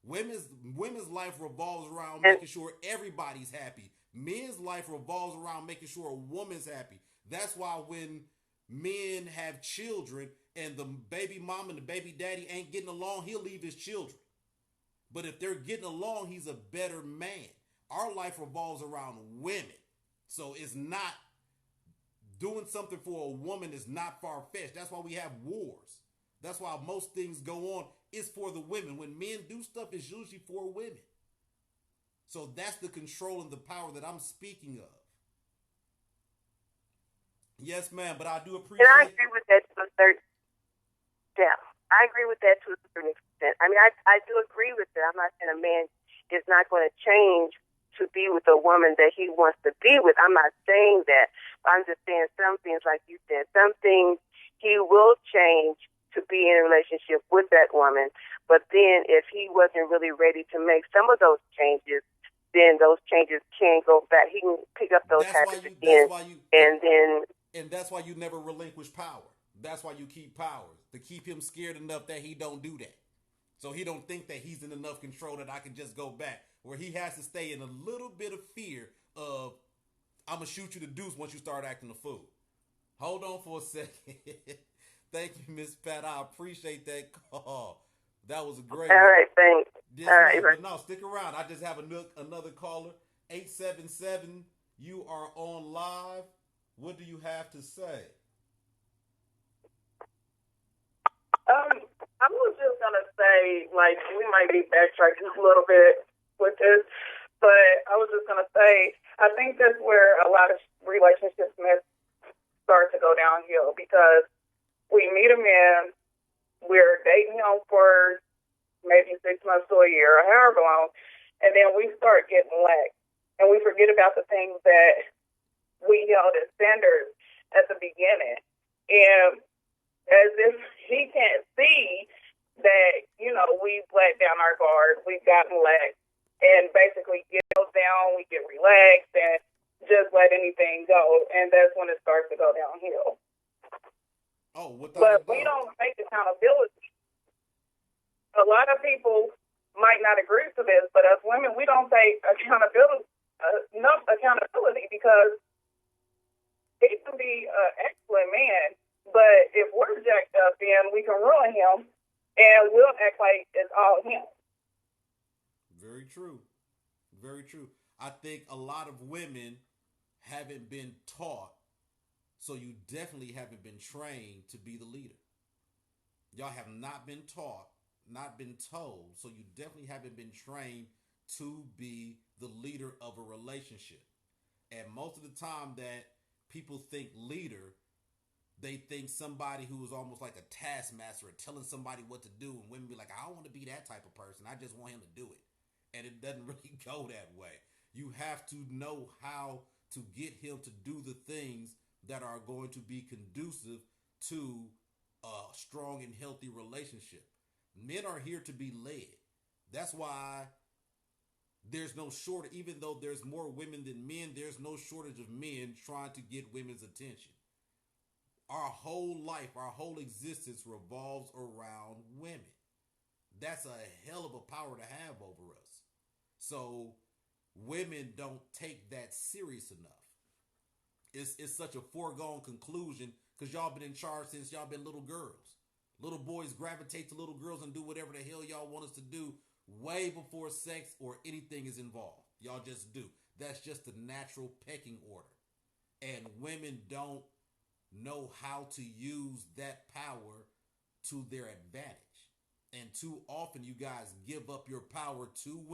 Women's life revolves around making sure everybody's happy. Men's life revolves around making sure a woman's happy. That's why when men have children and the baby mom and the baby daddy ain't getting along, he'll leave his children. But if they're getting along, he's a better man. Our life revolves around women. So it's not doing something for a woman is not far-fetched. That's why we have wars. That's why most things go on. It's for the women. When men do stuff, it's usually for women. So that's the control and the power that I'm speaking of. Yes, ma'am, but I do appreciate. And I agree with that to a certain. Yeah, I agree with that to a certain extent. I mean, I do agree with that. I'm not saying a man is not going to change to be with a woman that he wants to be with. I'm not saying that. I'm just saying some things, like you said, some things he will change to be in a relationship with that woman. But then if he wasn't really ready to make some of those changes, then those changes can go back. He can pick up those habits again. And that's why you never relinquish power. That's why you keep power. To keep him scared enough that he don't do that. So he don't think that he's in enough control that I can just go back. Where he has to stay in a little bit of fear of, I'm going to shoot you the deuce once you start acting a fool. Hold on for a second. Thank you, Miss Pat. I appreciate that call. That was a great one. All right, thanks. Yes, all right. But no, stick around. I just have another caller. 877, you are on live. What do you have to say? I was just going to say, like, we might be backtracking a little bit with this, but I was just going to say, I think that's where a lot of relationships start to go downhill, because we meet a man, we're dating him for maybe 6 months to a year or however long, and then we start getting lax, and we forget about the things that we held as standards at the beginning. And as if he can't see that, we've let down our guard, we've gotten lax, and basically get down, we get relaxed, and just let anything go. And that's when it starts to go downhill. Oh, but we don't take accountability. a lot of people might not agree to this, but as women, we don't take accountability, enough accountability, because he can be an excellent man, but if we're jacked up, then we can ruin him, and we'll act like it's all him. Very true. Very true. I think a lot of women haven't been taught, so you definitely haven't been trained to be the leader. Y'all have not been taught, not been told, so you definitely haven't been trained to be the leader of a relationship. And most of the time that people think leader, they think somebody who is almost like a taskmaster or telling somebody what to do, and women be like, I don't want to be that type of person. I just want him to do it. And it doesn't really go that way. You have to know how to get him to do the things that are going to be conducive to a strong and healthy relationship. Men are here to be led. That's why there's no shortage, even though there's more women than men, there's no shortage of men trying to get women's attention. Our whole life, our whole existence revolves around women. That's a hell of a power to have over us. So women don't take that serious enough. It's such a foregone conclusion because y'all been in charge since y'all been little girls. Little boys gravitate to little girls and do whatever the hell y'all want us to do way before sex or anything is involved. Y'all just do. That's just the natural pecking order. And women don't know how to use that power to their advantage. And too often you guys give up your power to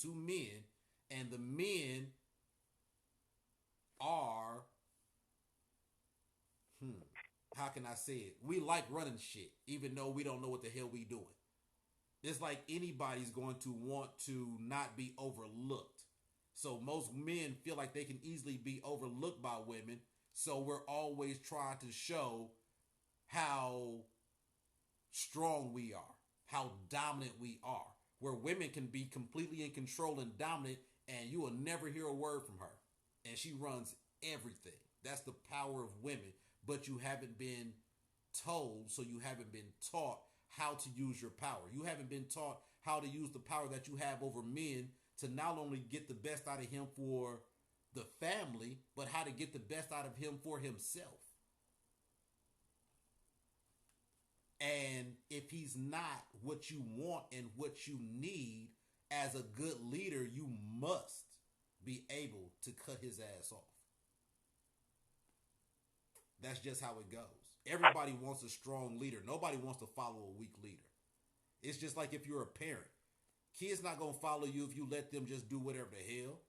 to men, and the men are, how can I say it? We like running shit, even though we don't know what the hell we doing. It's like anybody's going to want to not be overlooked. So most men feel like they can easily be overlooked by women. So we're always trying to show how strong we are, how dominant we are. Where women can be completely in control and dominant, and you will never hear a word from her. And she runs everything. That's the power of women. But you haven't been told, so you haven't been taught how to use your power. You haven't been taught how to use the power that you have over men to not only get the best out of him for the family, but how to get the best out of him for himself. And if he's not what you want and what you need, as a good leader, you must be able to cut his ass off. That's just how it goes. Everybody wants a strong leader. Nobody wants to follow a weak leader. It's just like if you're a parent. Kids not going to follow you if you let them just do whatever the hell.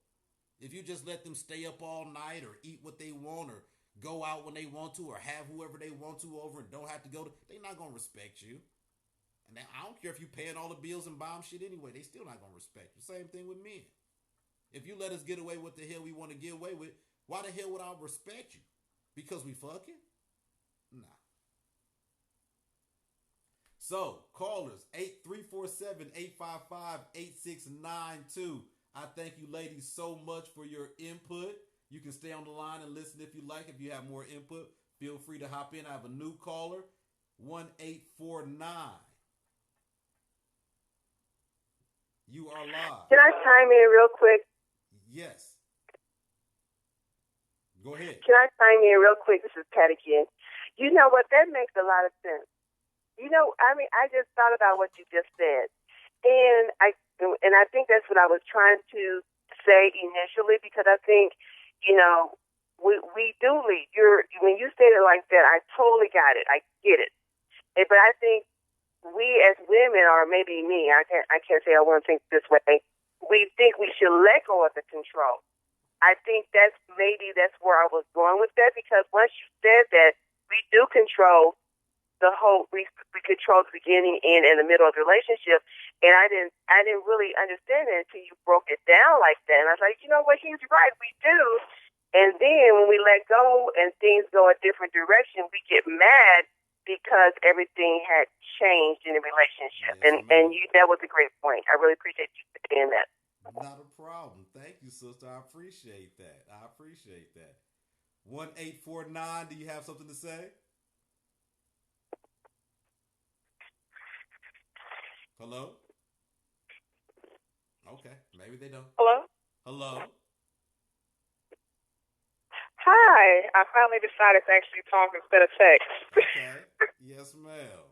If you just let them stay up all night or eat what they want or go out when they want to or have whoever they want to over and don't have to go to, they're not going to respect you. And I don't care if you're paying all the bills and buying shit anyway. They still not going to respect you. Same thing with men. If you let us get away with the hell we want to get away with, why the hell would I respect you? Because we fucking? Nah. So, callers, 8347-855-8692. I thank you ladies so much for your input. You can stay on the line and listen if you like. If you have more input, feel free to hop in. I have a new caller, 1849. You are live. Can I chime in real quick? Yes. Go ahead. Can I chime in real quick? This is Pat again. You know what? That makes a lot of sense. I just thought about what you just said. And I think that's what I was trying to say initially, because I think, we do lead. When you said it like that, I totally got it. I get it. But I think we as women, or maybe me, I can't say I want to think this way, we think we should let go of the control. I think that's where I was going with that, because once you said that, we do control we control the beginning, end, and the middle of the relationship. And I didn't really understand it until you broke it down like that. And I was like, you know what, he's right, we do. And then when we let go and things go a different direction, we get mad because everything had changed in the relationship. Yes, and that was a great point. I really appreciate you saying that. Not a problem. Thank you, sister. I appreciate that. 1849, do you have something to say? Hello? Okay, maybe they don't. Hello? Hello? Hi. I finally decided to actually talk instead of text. Okay. Yes, ma'am.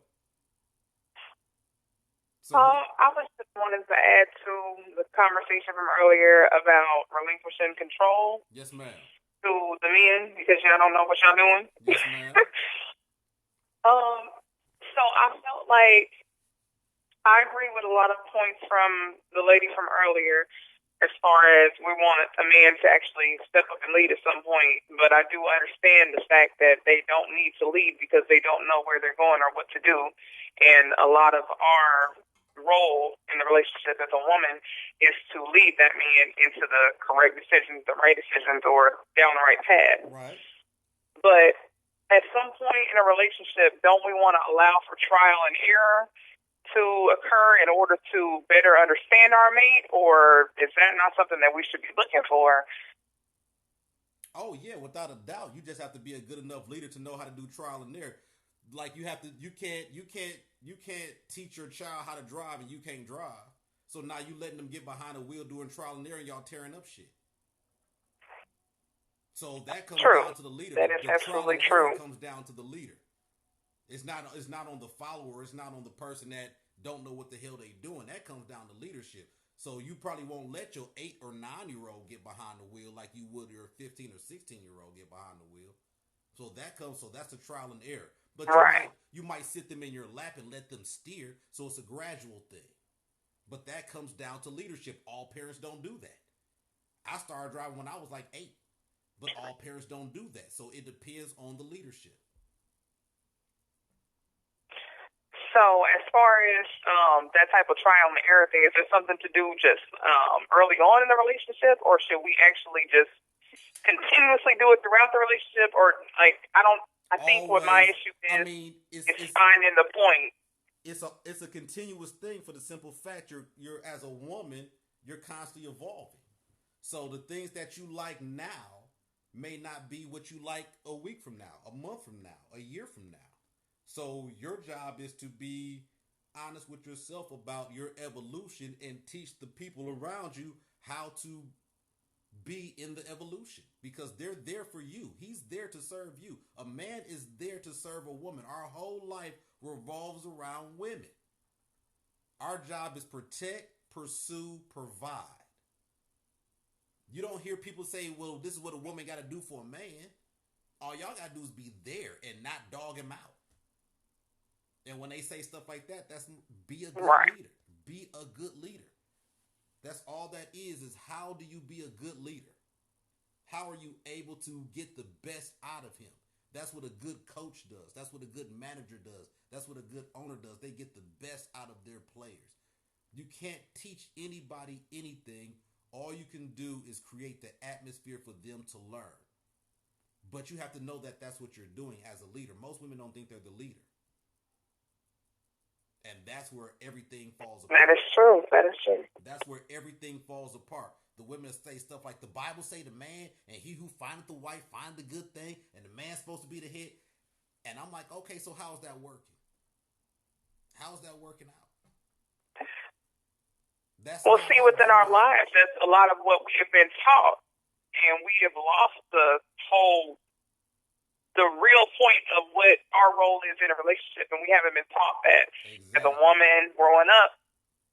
So, I was just wanting to add to the conversation from earlier about relinquishing control yes, ma'am. to the men because y'all don't know what y'all doing. Yes, ma'am. So I felt like I agree with a lot of points from the lady from earlier as far as we want a man to actually step up and lead at some point. But I do understand the fact that they don't need to lead because they don't know where they're going or what to do. And a lot of our role in the relationship as a woman is to lead that man into the correct decisions, the right decisions, or down the right path. Right. But at some point in a relationship, don't we want to allow for trial and error to occur in order to better understand our mate, or is that not something that we should be looking for? Oh yeah, without a doubt. You just have to be a good enough leader to know how to do trial and error. Like you can't teach your child how to drive and you can't drive. So now you letting them get behind a wheel doing trial and error and y'all tearing up shit. So that comes down to the leader. That is absolutely true. Comes down to the leader. It's not on the follower. It's not on the person that don't know what the hell they doing. That comes down to leadership. So you probably won't let your 8 or 9-year-old get behind the wheel like you would your 15 or 16-year-old get behind the wheel. So that's a trial and error. But you might sit them in your lap and let them steer. So it's a gradual thing. But that comes down to leadership. All parents don't do that. I started driving when I was like 8. But all parents don't do that. So it depends on the leadership. So as far as that type of trial and error thing, is there something to do just early on in the relationship, or should we actually just continuously do it throughout the relationship? Or I think what my issue is finding the point. It's a continuous thing for the simple fact you're as a woman, you're constantly evolving. So the things that you like now may not be what you like a week from now, a month from now, a year from now. So your job is to be honest with yourself about your evolution and teach the people around you how to be in the evolution because they're there for you. He's there to serve you. A man is there to serve a woman. Our whole life revolves around women. Our job is protect, pursue, provide. You don't hear people say, well, this is what a woman got to do for a man. All y'all got to do is be there and not dog him out. And when they say stuff like that, that's be a good leader. Be a good leader. That's all that is how do you be a good leader? How are you able to get the best out of him? That's what a good coach does. That's what a good manager does. That's what a good owner does. They get the best out of their players. You can't teach anybody anything. All you can do is create the atmosphere for them to learn. But you have to know that that's what you're doing as a leader. Most women don't think they're the leader. And that's where everything falls apart. That is true. That's where everything falls apart. The women say stuff like the Bible say the man and he who findeth the wife find the good thing and the man's supposed to be the head. And I'm like, okay, so how's that working? How's that working out? Within our lives, that's a lot of what we have been taught. And we have lost the real point of what our role is in a relationship, and we haven't been taught that. Exactly. As a woman growing up,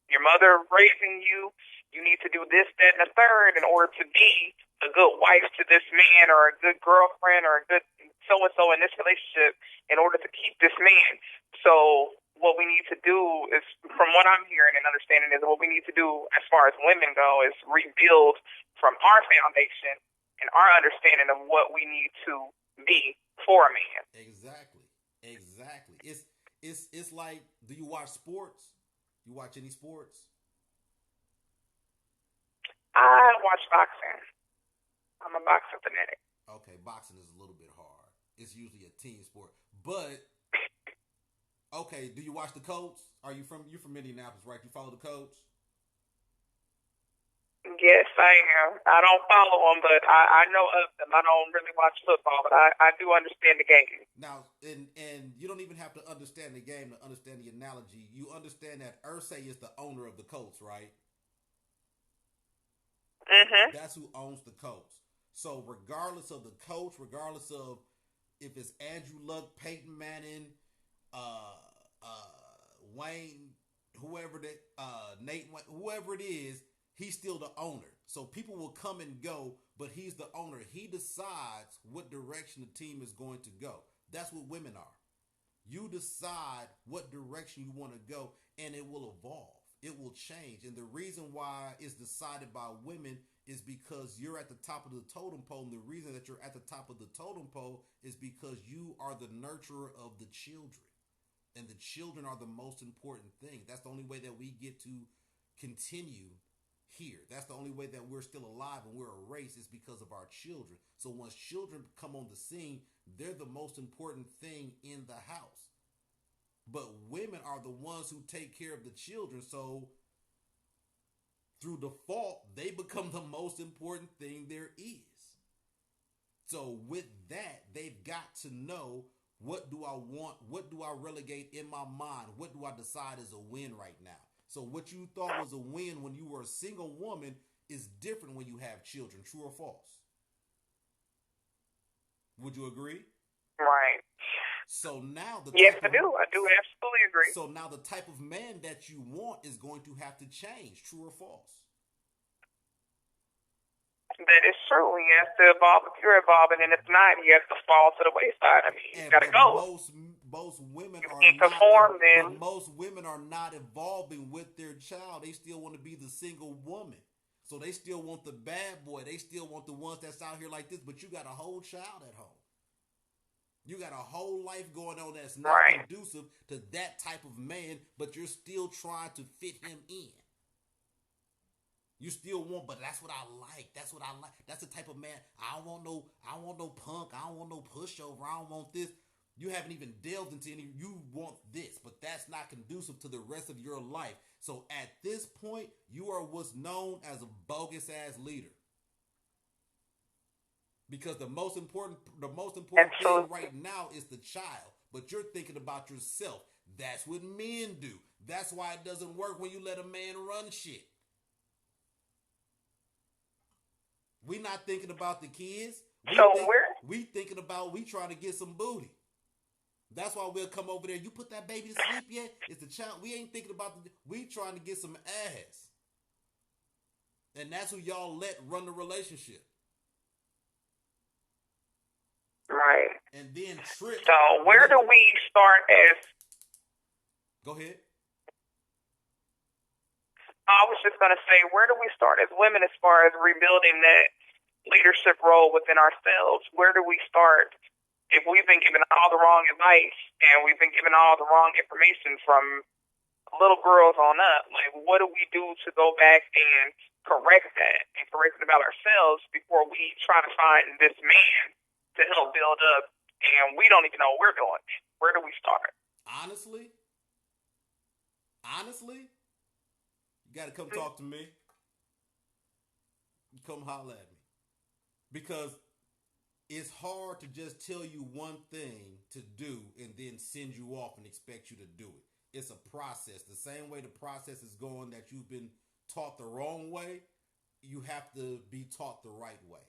your mother raising you, you need to do this, that, and the third in order to be a good wife to this man or a good girlfriend or a good so-and-so in this relationship in order to keep this man. So what we need to do is, from what I'm hearing and understanding, is what we need to do as far as women go is rebuild from our foundation and our understanding of what we need to be for a man. Exactly. It's like, do you watch sports? You watch any sports? I watch boxing. I'm a boxing fanatic. Okay, boxing is a little bit hard. It's usually a team sport. But okay, do you watch the Colts? You're from Indianapolis, right? You follow the Colts? Yes, I am. I don't follow them, but I know of them. I don't really watch football, but I do understand the game. Now, and you don't even have to understand the game to understand the analogy. You understand that Ursay is the owner of the Colts, right? Mhm. That's who owns the Colts. So regardless of the coach, regardless of if it's Andrew Luck, Peyton Manning, uh, Wayne, whoever that, Nate, whoever it is, he's still the owner. So people will come and go, but he's the owner. He decides what direction the team is going to go. That's what women are. You decide what direction you want to go, and it will evolve. It will change. And the reason why it's decided by women is because you're at the top of the totem pole. And the reason that you're at the top of the totem pole is because you are the nurturer of the children. And the children are the most important thing. That's the only way that we get to continue here. That's the only way that we're still alive and we're a race is because of our children. So once children come on the scene, they're the most important thing in the house. But women are the ones who take care of the children. So through default, they become the most important thing there is. So with that, they've got to know, what do I want? What do I relegate in my mind? What do I decide is a win right now? So what you thought was a win when you were a single woman is different when you have children. True or false? Would you agree? Right. So now Yes, I do. I do absolutely agree. So now the type of man that you want is going to have to change. True or false? That is true. He has to evolve if you're evolving, and if not, he has to fall to the wayside. I mean, he's got to go. Most women You are can't not. conform, then. But most women are not evolving with their child. They still want to be the single woman. So they still want the bad boy. They still want the ones that's out here like this. But you got a whole child at home. You got a whole life going on that's not conducive to that type of man. But you're still trying to fit him in. You still want, but that's what I like. That's what I like. That's the type of man. I don't want no punk. I don't want no pushover. I don't want this. You haven't even delved into any. You want this, but that's not conducive to the rest of your life. So at this point, you are what's known as a bogus ass leader. Because the most important thing right now is the child. But you're thinking about yourself. That's what men do. That's why it doesn't work when you let a man run shit. We not thinking about the kids. We thinking about we trying to get some booty. That's why we'll come over there. You put that baby to sleep yet? It's the child. We ain't thinking about we trying to get some ass. And that's who y'all let run the relationship. Right. And then trip. So where do we start as? Go ahead. I was just going to say, where do we start as women as far as rebuilding that leadership role within ourselves? Where do we start if we've been given all the wrong advice and we've been given all the wrong information from little girls on up? Like, what do we do to go back and correct that and correct it about ourselves before we try to find this man to help build up and we don't even know what we're doing? Where do we start? Honestly, you got to come talk to me. Come holler at me. Because it's hard to just tell you one thing to do and then send you off and expect you to do it. It's a process. The same way the process is going that you've been taught the wrong way, you have to be taught the right way.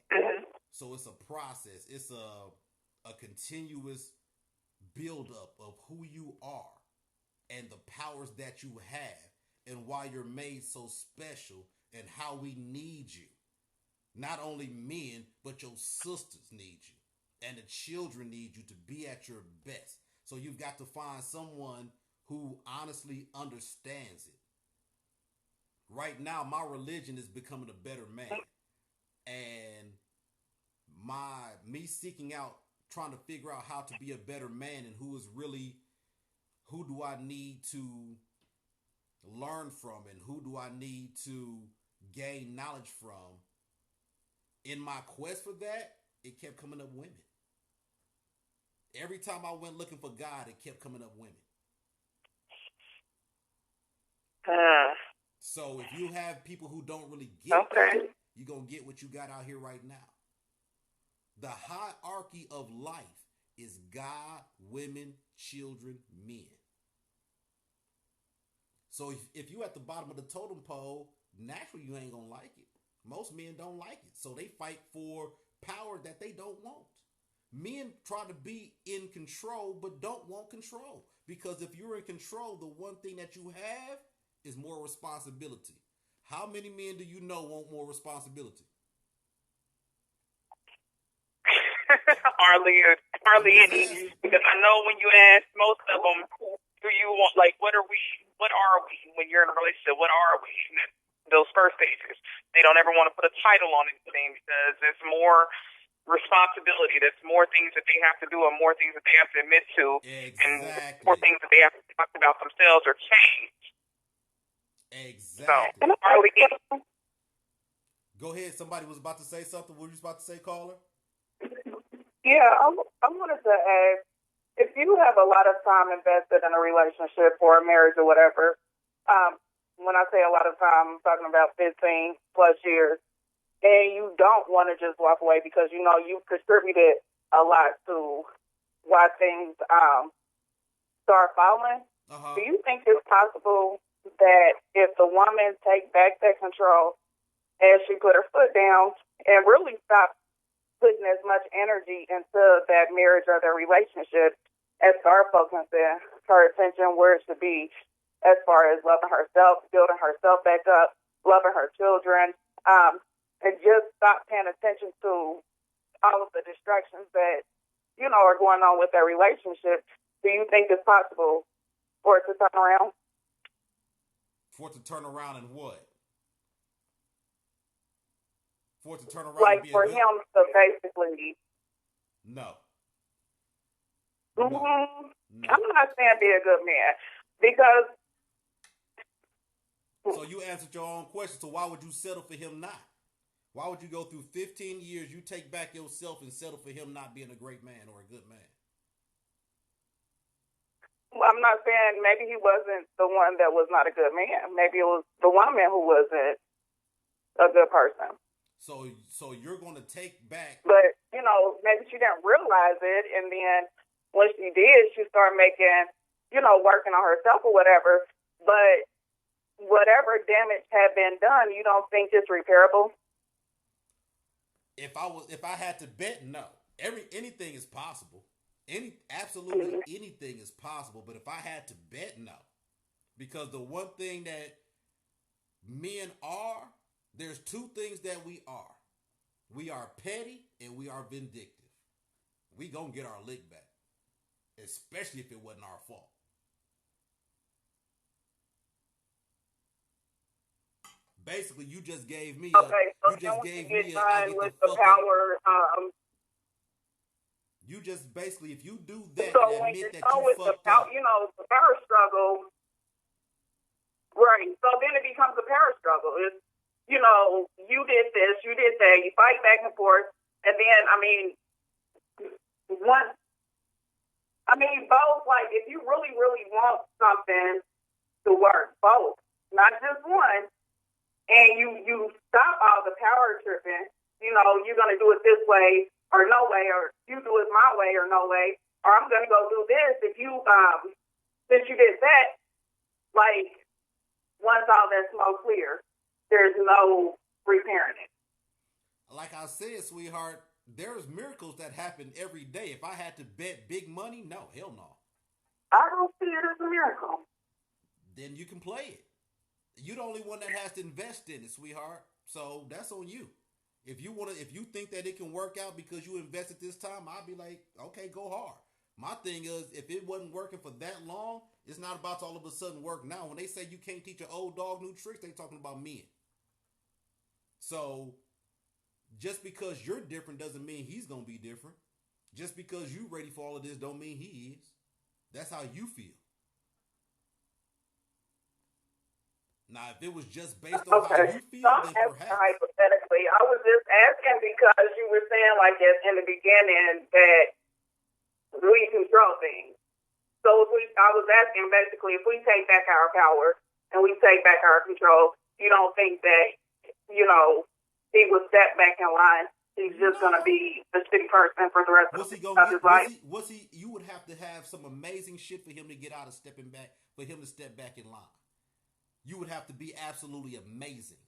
So it's a process. It's a continuous buildup of who you are and the powers that you have. And why you're made so special and how we need you. Not only men, but your sisters need you. And the children need you to be at your best. So you've got to find someone who honestly understands it. Right now, my religion is becoming a better man. And me seeking out, trying to figure out how to be a better man and who do I need to learn from and who do I need to gain knowledge from. In my quest for that, it kept coming up women. Every time I went looking for God, it kept coming up women. So if you have people who don't really get that, you're going to get what you got out here right now. The hierarchy of life is God, women, children, men. So if you at the bottom of the totem pole, naturally you ain't going to like it. Most men don't like it. So they fight for power that they don't want. Men try to be in control but don't want control. Because if you're in control, the one thing that you have is more responsibility. How many men do you know want more responsibility? hardly any. Because I know when you ask most of them, do you want, like, what are we when you're in a relationship? What are we? Those first stages, they don't ever want to put a title on anything because it's more responsibility. There's more things that they have to do and more things that they have to admit to. Exactly. And more things that they have to talk about themselves or change. Exactly. So, go ahead. Somebody was about to say something. What were you about to say, caller? Yeah, I wanted to ask, if you have a lot of time invested in a relationship or a marriage or whatever, when I say a lot of time, I'm talking about 15 plus years, and you don't want to just walk away because you know you've contributed a lot to why things start falling. Do you think it's possible that if the woman takes back that control and she put her foot down and really stop putting as much energy into that marriage or their relationship and start focusing her attention where it should be, as far as loving herself, building herself back up, loving her children, and just stop paying attention to all of the distractions that, you know, are going on with their relationship? Do you think it's possible for it to turn around? For it to turn around and what? For it to turn around like and be for him to basically. No. Mm-hmm. No. I'm not saying be a good man because. So you answered your own question. So why would you settle for him not? Why would you go through 15 years, you take back yourself and settle for him not being a great man or a good man? Well, I'm not saying maybe he wasn't the one that was not a good man. Maybe it was the woman who wasn't a good person. So you're going to take back. But, you know, maybe she didn't realize it. And then when she did, she started making, you know, working on herself or whatever. But whatever damage had been done, you don't think it's repairable? If I had to bet, no. Anything is possible. Absolutely anything is possible. But if I had to bet, no. Because the one thing that men are, there's two things that we are. We are petty and we are vindictive. We gonna get our lick back. Especially if it wasn't our fault. Basically, you just gave me. You just gave me. I get the power. You just basically, if you do that, so and when admit you that you with fucked up, up. you know, the power struggle, right? So then it becomes a power struggle. It's, you know, you did this, you did that. You fight back and forth, and then both. Like if you really, really want something to work, both, not just one. And you stop all the power tripping, you know, you're going to do it this way or no way, or you do it my way or no way, or I'm going to go do this. If you, since you did that, like, once all that smoke clears, there's no repairing it. Like I said, sweetheart, there's miracles that happen every day. If I had to bet big money, no, hell no. I don't see it as a miracle. Then you can play it. You're the only one that has to invest in it, sweetheart. So that's on you. If you think that it can work out because you invested this time, I'll be like, okay, go hard. My thing is, if it wasn't working for that long, it's not about to all of a sudden work now. When they say you can't teach an old dog new tricks, they talking about men. So just because you're different doesn't mean he's gonna be different. Just because you ready for all of this don't mean he is. That's how you feel. Now, if it was just based on how you feel, then perhaps. Hypothetically, I was just asking because you were saying, like, in the beginning that we control things. So I was asking basically, if we take back our power and we take back our control, you don't think that, you know, he was that back in line. He's just going to be the shitty person for the rest of his life. You would have to have some amazing shit for him to get out of stepping back, for him to step back in line. You would have to be absolutely amazing.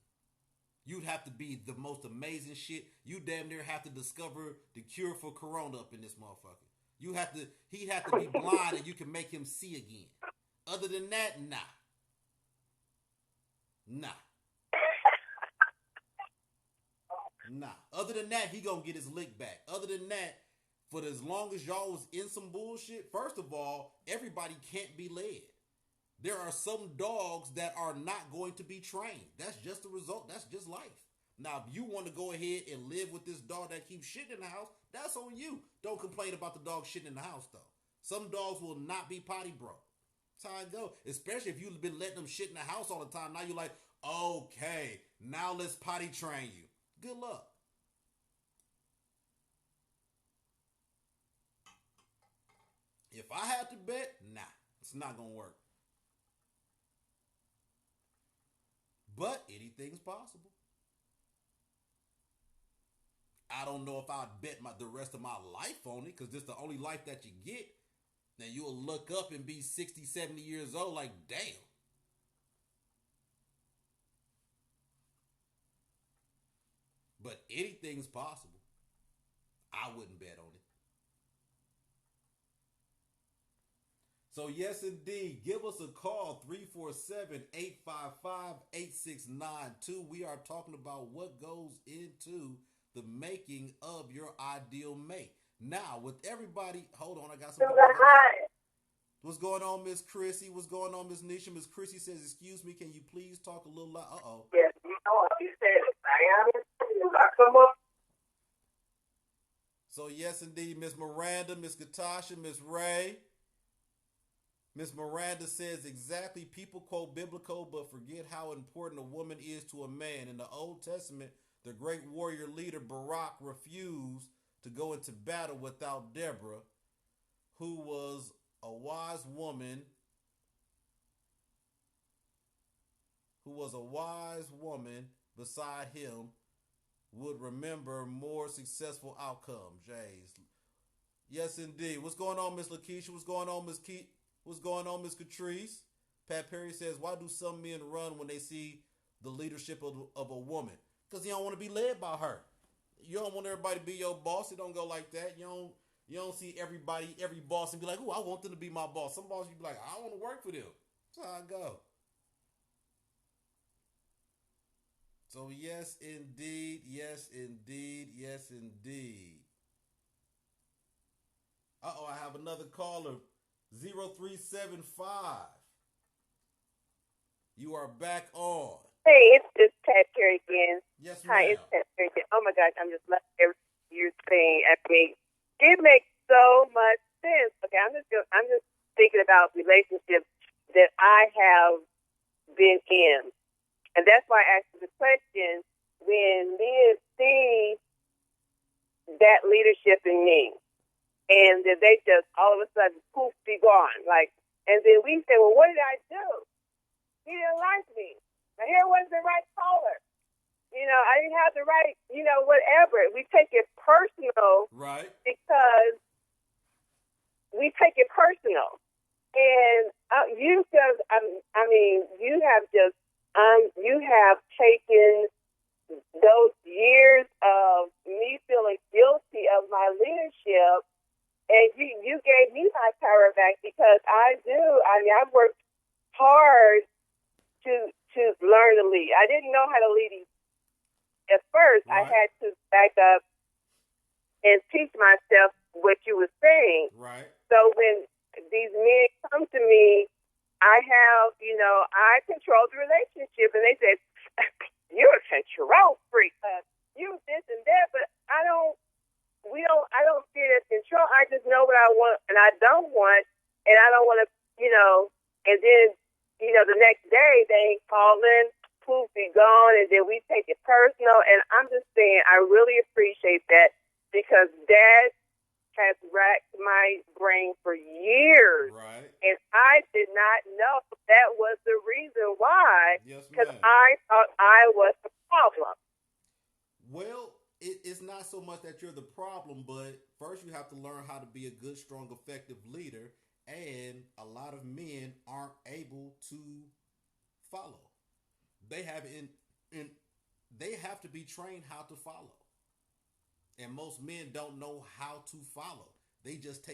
You'd have to be the most amazing shit. You damn near have to discover the cure for corona up in this motherfucker. He'd have to be blind and you can make him see again. Other than that, nah. Other than that, he gonna get his lick back. Other than that, for as long as y'all was in some bullshit, first of all, everybody can't be led. There are some dogs that are not going to be trained. That's just the result. That's just life. Now, if you want to go ahead and live with this dog that keeps shitting in the house, that's on you. Don't complain about the dog shitting in the house, though. Some dogs will not be potty broke. That's how it go. Especially if you've been letting them shit in the house all the time. Now you're like, okay, now let's potty train you. Good luck. If I had to bet, nah, it's not going to work. But anything's possible. I don't know if I'd bet the rest of my life on it, because this is the only life that you get. Then you'll look up and be 60, 70 years old like, damn. But anything's possible. I wouldn't bet on it. So yes, indeed, give us a call, 347-855-8692. We are talking about what goes into the making of your ideal mate. Now, with everybody, hold on, I got some. What's going on, Miss Chrissy? What's going on, Miss Nisha? Miss Chrissy says, excuse me, can you please talk a little loud? Uh-oh. Yes, you know what you said. Come on. So yes, indeed, Miss Miranda, Miss Katasha, Miss Ray. Miss Miranda says exactly, people quote biblical but forget how important a woman is to a man. In the Old Testament, the great warrior leader Barak refused to go into battle without Deborah, who was a wise woman beside him, would remember more successful outcomes. Jays. Yes, indeed. What's going on, Miss Lakeisha? What's going on, Miss Keith? What's going on, Miss Catrice? Pat Perry says, why do some men run when they see the leadership of a woman? Because you don't want to be led by her. You don't want everybody to be your boss. It don't go like that. You don't see every boss and be like, oh, I want them to be my boss. Some boss you be like, I want to work for them. That's how I go. So yes, indeed. Yes, indeed. Yes, indeed. Uh-oh, I have another caller. 0375. You are back on. Hey, it's Pat Perry again. Yes, ma'am. Hi, it's Pat Perry again. Oh my gosh, I'm just loving everything you're saying. I mean, it makes so much sense. Okay, I'm just thinking about relationships that I have been in, and that's why I asked you the question. When men see that leadership in me, and then they just all of a sudden poof, be gone. Like, and then we say, well, what did I do? He didn't like me. My hair wasn't the right color. I didn't have the right, whatever. We take it personal, right? Because we take it personal, and you have taken those years of me feeling guilty of my leadership. And you gave me my power back, because I've worked hard to learn to lead. I didn't know how to lead at first. Right. I had to back up and teach myself what you were saying. Right. So when these men come to me, I control the relationship, and they said, you're a control freak. You this and that, but I don't see it as control. I just know what I want and I don't want, and I don't want to, and then, the next day they ain't calling, poof, be gone, and then we take it personal. And I'm just saying, I really appreciate that, because that has racked my brain for years. Right. And I did not know that was the reason why, Yes, because ma'am. I thought I was the problem. Well, it's not so much that you're the problem, but first you have to learn how to be a good, strong, effective leader. And a lot of men aren't able to follow. They have in they have to be trained how to follow. And most men don't know how to follow. They just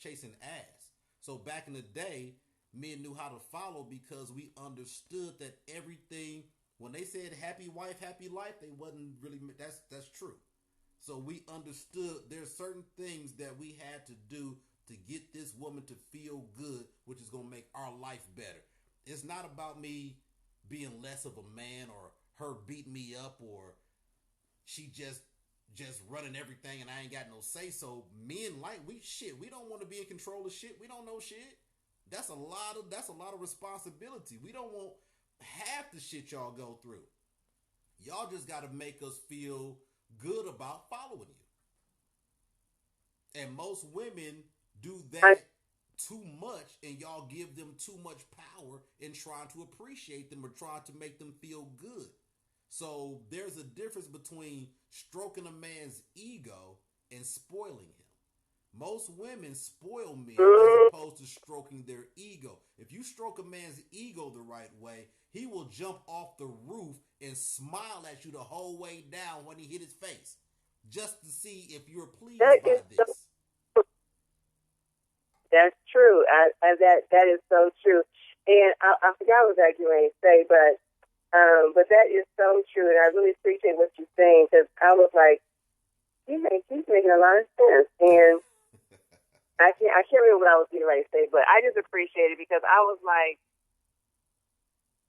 chasing ass. So back in the day, men knew how to follow because we understood that everything when they said happy wife, happy life, they wasn't really that's true. So we understood there's certain things that we had to do to get this woman to feel good, which is going to make our life better. It's not about me being less of a man or her beating me up or she just running everything and I ain't got no say so. Men we don't want to be in control of shit. We don't know shit. That's a lot of responsibility. We don't want half the shit y'all go through. Y'all just got to make us feel good about following you. And most women do that too much, and y'all give them too much power in trying to appreciate them or trying to make them feel good. So there's a difference between stroking a man's ego and spoiling him. Most women spoil men as opposed to stroking their ego. If you stroke a man's ego the right way, he will jump off the roof and smile at you the whole way down when he hit his face, just to see if you're pleased by this. That's true. That is so true. And I forgot what I was going to say, but that is so true. And I really appreciate what you're saying because I was like, he's making a lot of sense. And I can't remember what I was getting ready to say, but I just appreciate it because I was like,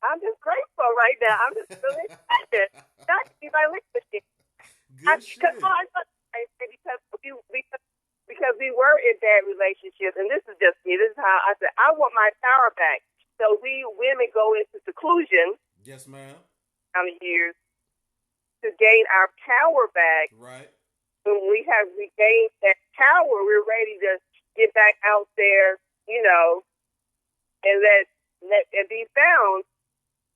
I'm just grateful right now. I'm just really excited. Not to be my leadership. Good shit. Because we were in bad relationships, and this is just me. This is how I said I want my power back. So we women go into seclusion. Yes, ma'am. How many years to gain our power back? Right. When we have regained that power, we're ready to get back out there, and and be found.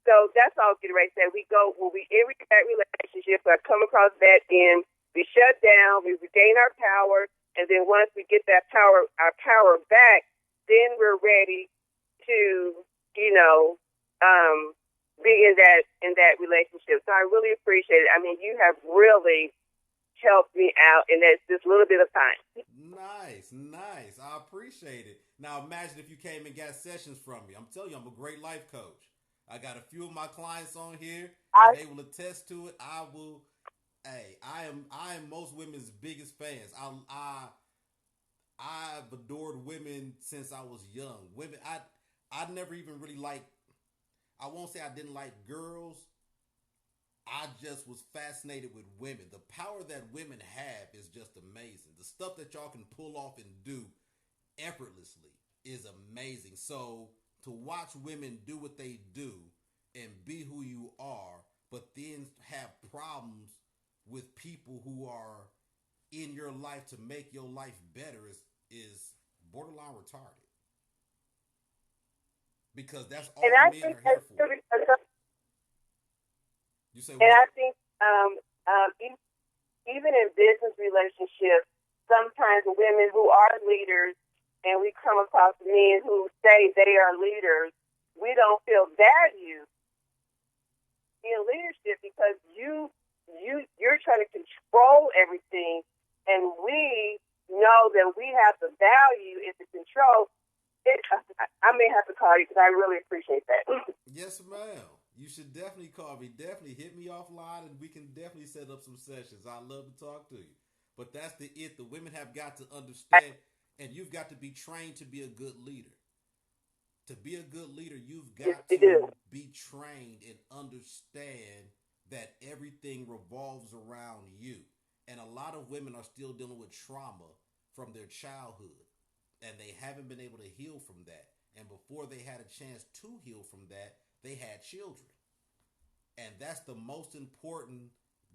So that's all I was getting ready to say. We go when we in that relationship, I come across that end, we shut down, we regain our power. And then once we get our power back, then we're ready to, be in that relationship. So I really appreciate it. I mean, you have really helped me out in this little bit of time. Nice. I appreciate it. Now imagine if you came and got sessions from me. I'm telling you, I'm a great life coach. I got a few of my clients on here, and they will attest to it. I am most women's biggest fans. I've adored women since I was young. Women, I never even really liked. I won't say I didn't like girls. I just was fascinated with women. The power that women have is just amazing. The stuff that y'all can pull off and do effortlessly is amazing. So to watch women do what they do and be who you are, but then have problems with people who are in your life to make your life better is borderline retarded. Because that's all men are here for. You say what? And I think even in business relationships, sometimes women who are leaders and we come across men who say they are leaders, we don't feel valued in leadership because you're trying to control everything, and we know that we have the value in the control. I may have to call you because I really appreciate that. Yes, ma'am. You should definitely call me. Definitely hit me offline, and we can definitely set up some sessions. I'd love to talk to you. But that's it. The women have got to understand, and you've got to be trained to be a good leader. To be a good leader, you've got to be trained and understand that everything revolves around you. And a lot of women are still dealing with trauma from their childhood, and they haven't been able to heal from that. And before they had a chance to heal from that, they had children. And that's the most important,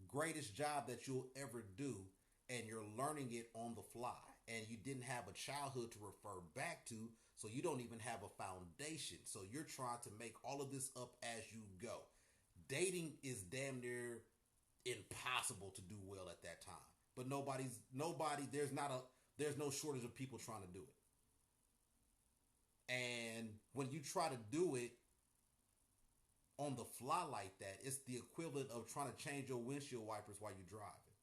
greatest job that you'll ever do, and you're learning it on the fly. and you didn't have a childhood to refer back to, so you don't even have a foundation. So you're trying to make all of this up as you go. Dating is damn near impossible to do well at that time. But there's no shortage of people trying to do it. And when you try to do it on the fly like that, it's the equivalent of trying to change your windshield wipers while you're driving.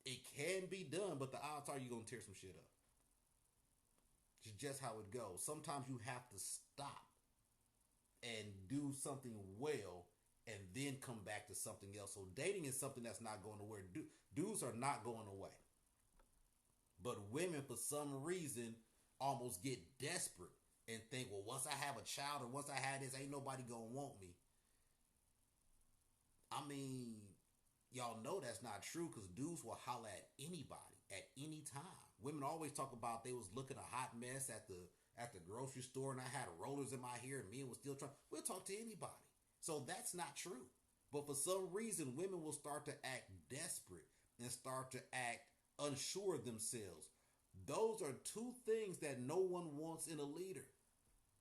It can be done, but the odds are you're going to tear some shit up. It's just how it goes. Sometimes you have to stop and do something well and then come back to something else. So dating is something that's not going nowhere. Dudes are not going away. But women, for some reason, almost get desperate and think, well, once I have a child or once I have this, ain't nobody going to want me. I mean, y'all know that's not true because dudes will holler at anybody at any time. Women always talk about they was looking a hot mess at the grocery store and I had rollers in my hair and men was still trying. We'll talk to anybody. So that's not true. But for some reason, women will start to act desperate and start to act unsure of themselves. Those are two things that no one wants in a leader.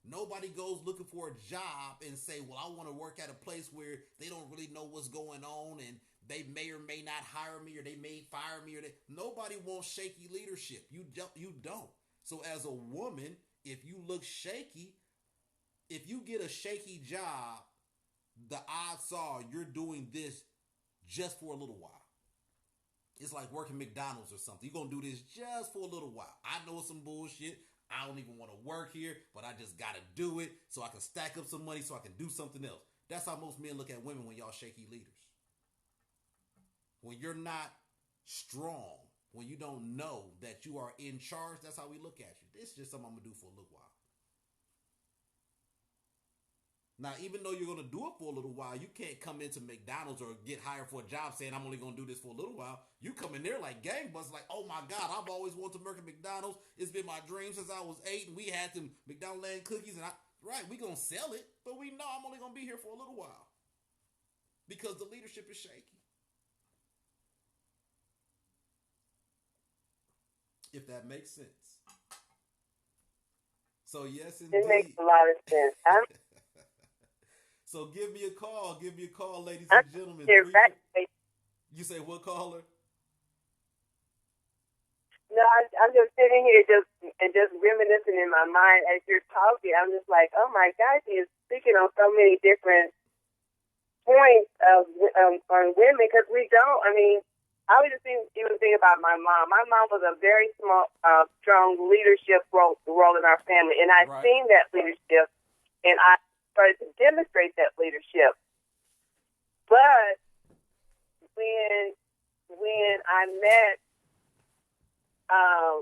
Nobody goes looking for a job and say, well, I want to work at a place where they don't really know what's going on and they may or may not hire me or they may fire me. Nobody wants shaky leadership. You don't. So as a woman, if you look shaky, if you get a shaky job, the odds are you're doing this just for a little while. It's like working McDonald's or something. You're going to do this just for a little while. I know it's some bullshit. I don't even want to work here, but I just got to do it so I can stack up some money so I can do something else. That's how most men look at women when y'all shaky leaders. When you're not strong, when you don't know that you are in charge, that's how we look at you. This is just something I'm going to do for a little while. Now, even though you're going to do it for a little while, you can't come into McDonald's or get hired for a job saying, I'm only going to do this for a little while. You come in there like gangbusters, like, oh my God, I've always wanted to work at McDonald's. It's been my dream since I was 8, and we had them McDonald's land cookies. Right, we going to sell it, but we know I'm only going to be here for a little while because the leadership is shaky. If that makes sense. So, yes, indeed. It makes a lot of sense. So give me a call. Give me a call, ladies and gentlemen. You say what, caller? No, I'm just sitting here just reminiscing in my mind as you're talking. I'm just like, oh my gosh, he's speaking on so many different points on women because we don't. I mean, I was just even thinking about my mom. My mom was a very strong leadership role in our family, and I've seen that leadership, and I started to demonstrate that leadership. But when I met,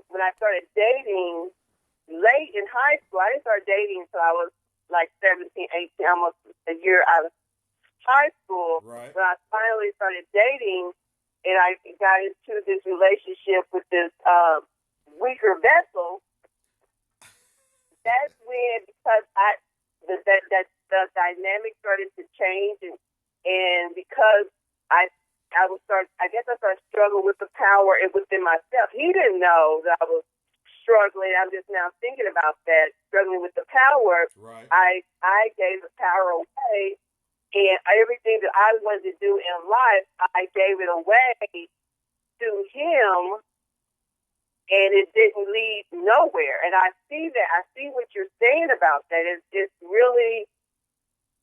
when I started dating late in high school, I didn't start dating until I was like 17, 18, almost a year out of high school. Right. When I finally started dating, and I got into this relationship with this weaker vessel, that's when, because the dynamic started to change, and because I started struggling with the power within myself. He didn't know that I was struggling. I'm just now thinking about that, struggling with the power. Right. I gave the power away, and everything that I wanted to do in life, I gave it away to him. And it didn't lead nowhere. And I see that. I see what you're saying about that. It's really,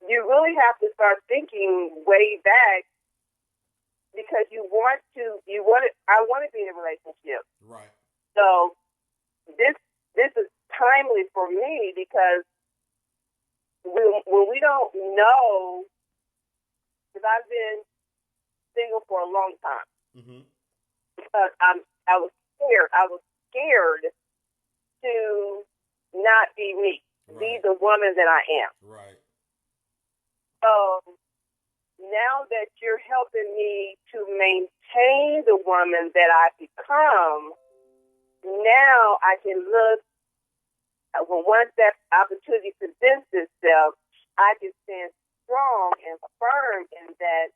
you really have to start thinking way back because I want to be in a relationship. Right. So this is timely for me because when we don't know, because I've been single for a long time. Mm-hmm. Because I was scared to not be me, be the woman that I am. Right. So now that you're helping me to maintain the woman that I become, now I can look, once that opportunity presents itself, I can stand strong and firm in that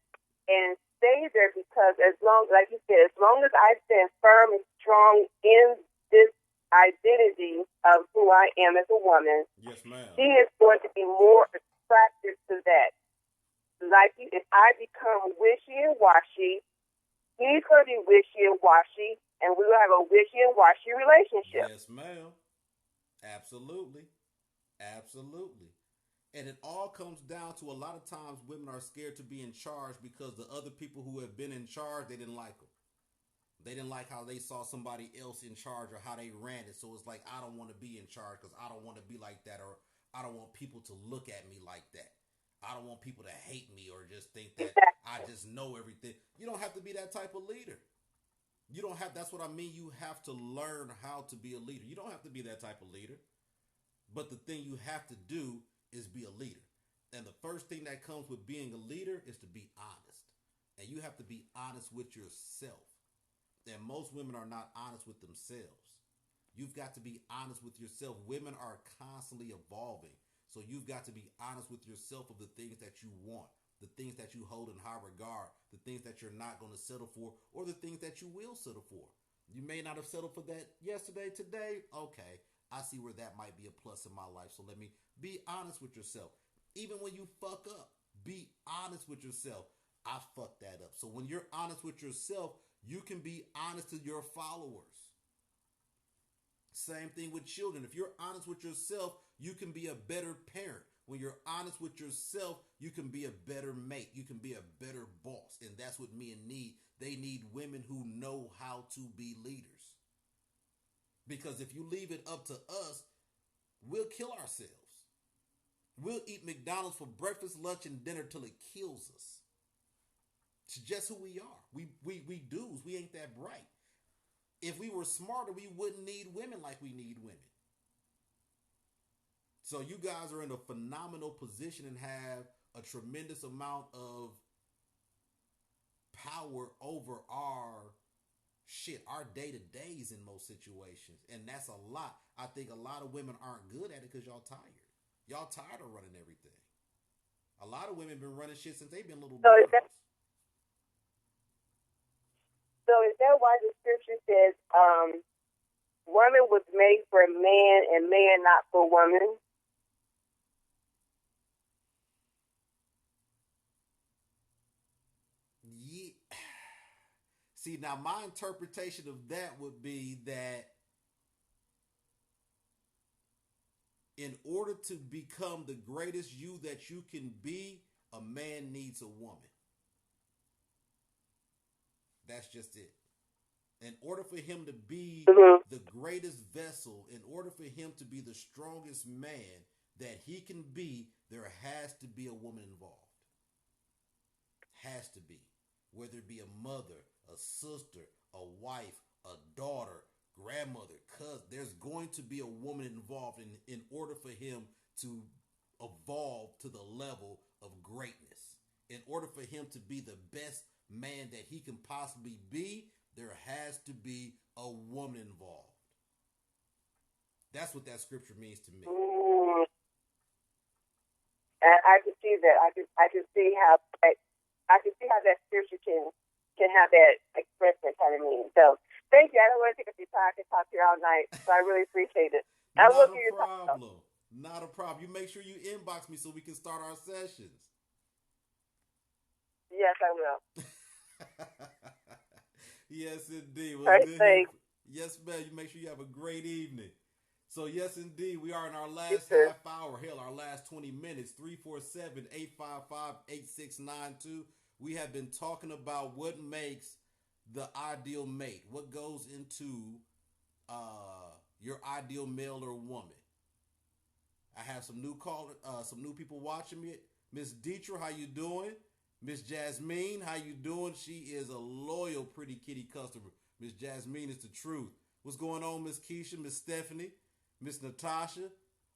and stay there because as long, like you said, as long as I stand firm and strong in this identity of who I am as a woman, Yes, ma'am. she is going to be more attracted to that. Like if I become wishy and washy, he's going to be wishy and washy, and we're going to have a wishy and washy relationship. Yes, ma'am. Absolutely. Absolutely. And it all comes down to a lot of times women are scared to be in charge because the other people who have been in charge, they didn't like them. They didn't like how they saw somebody else in charge or how they ran it. So it's like, I don't want to be in charge because I don't want to be like that, or I don't want people to look at me like that. I don't want people to hate me or just think that I Exactly. just know everything. You don't have to be that type of leader. You don't have, that's what I mean. You have to learn how to be a leader. You don't have to be that type of leader. But the thing you have to do is be a leader. And the first thing that comes with being a leader is to be honest. And you have to be honest with yourself. And most women are not honest with themselves. You've got to be honest with yourself. Women are constantly evolving. So you've got to be honest with yourself of the things that you want, the things that you hold in high regard, the things that you're not going to settle for, or the things that you will settle for. You may not have settled for that yesterday, today. Okay, I see where that might be a plus in my life. So let me be honest with yourself. Even when you fuck up, be honest with yourself. I fucked that up. So when you're honest with yourself, you can be honest to your followers. Same thing with children. If you're honest with yourself, you can be a better parent. When you're honest with yourself, you can be a better mate. You can be a better boss. And that's what men need. They need women who know how to be leaders. Because if you leave it up to us, we'll kill ourselves. We'll eat McDonald's for breakfast, lunch, and dinner till it kills us. It's just who we are. We dudes. We ain't that bright. If we were smarter, we wouldn't need women like we need women. So you guys are in a phenomenal position and have a tremendous amount of power over our day-to-days in most situations. And that's a lot. I think a lot of women aren't good at it because y'all tired. Y'all tired of running everything. A lot of women been running shit since they've been little So girls. is that why the scripture says, woman was made for man and man not for woman? Yeah. See, now my interpretation of that would be that in order to become the greatest you that you can be, a man needs a woman. That's just it. In order for him to be Mm-hmm. the greatest vessel, in order for him to be the strongest man that he can be, there has to be a woman involved. Has to be. Whether it be a mother, a sister, a wife, a daughter, grandmother, cousin, there's going to be a woman involved in order for him to evolve to the level of greatness. In order for him to be the best man that he can possibly be, there has to be a woman involved. That's what that scripture means to me. Mm. And I can see that. I can see how that scripture can have that expression kind of meaning. So thank you. I don't want to take up your time. I can talk to you all night. So I really appreciate it. I Not look a at your time. problem. Not a problem. You make sure you inbox me so we can start our sessions. Yes, I will. Yes, indeed. Well, Right, good. thanks. Yes, ma'am. You make sure you have a great evening. So, yes, indeed, we are in our You last too. half hour. Hell, our last 20 minutes. 347-855-8692. We have been talking about what makes the ideal mate. What goes into your ideal male or woman. I have some new some new people watching me. Miss Deetra, how you doing? Miss Jasmine, how you doing? She is a loyal Pretty Kitty customer. Miss Jasmine is the truth. What's going on, Miss Keisha, Miss Stephanie, Miss Natasha?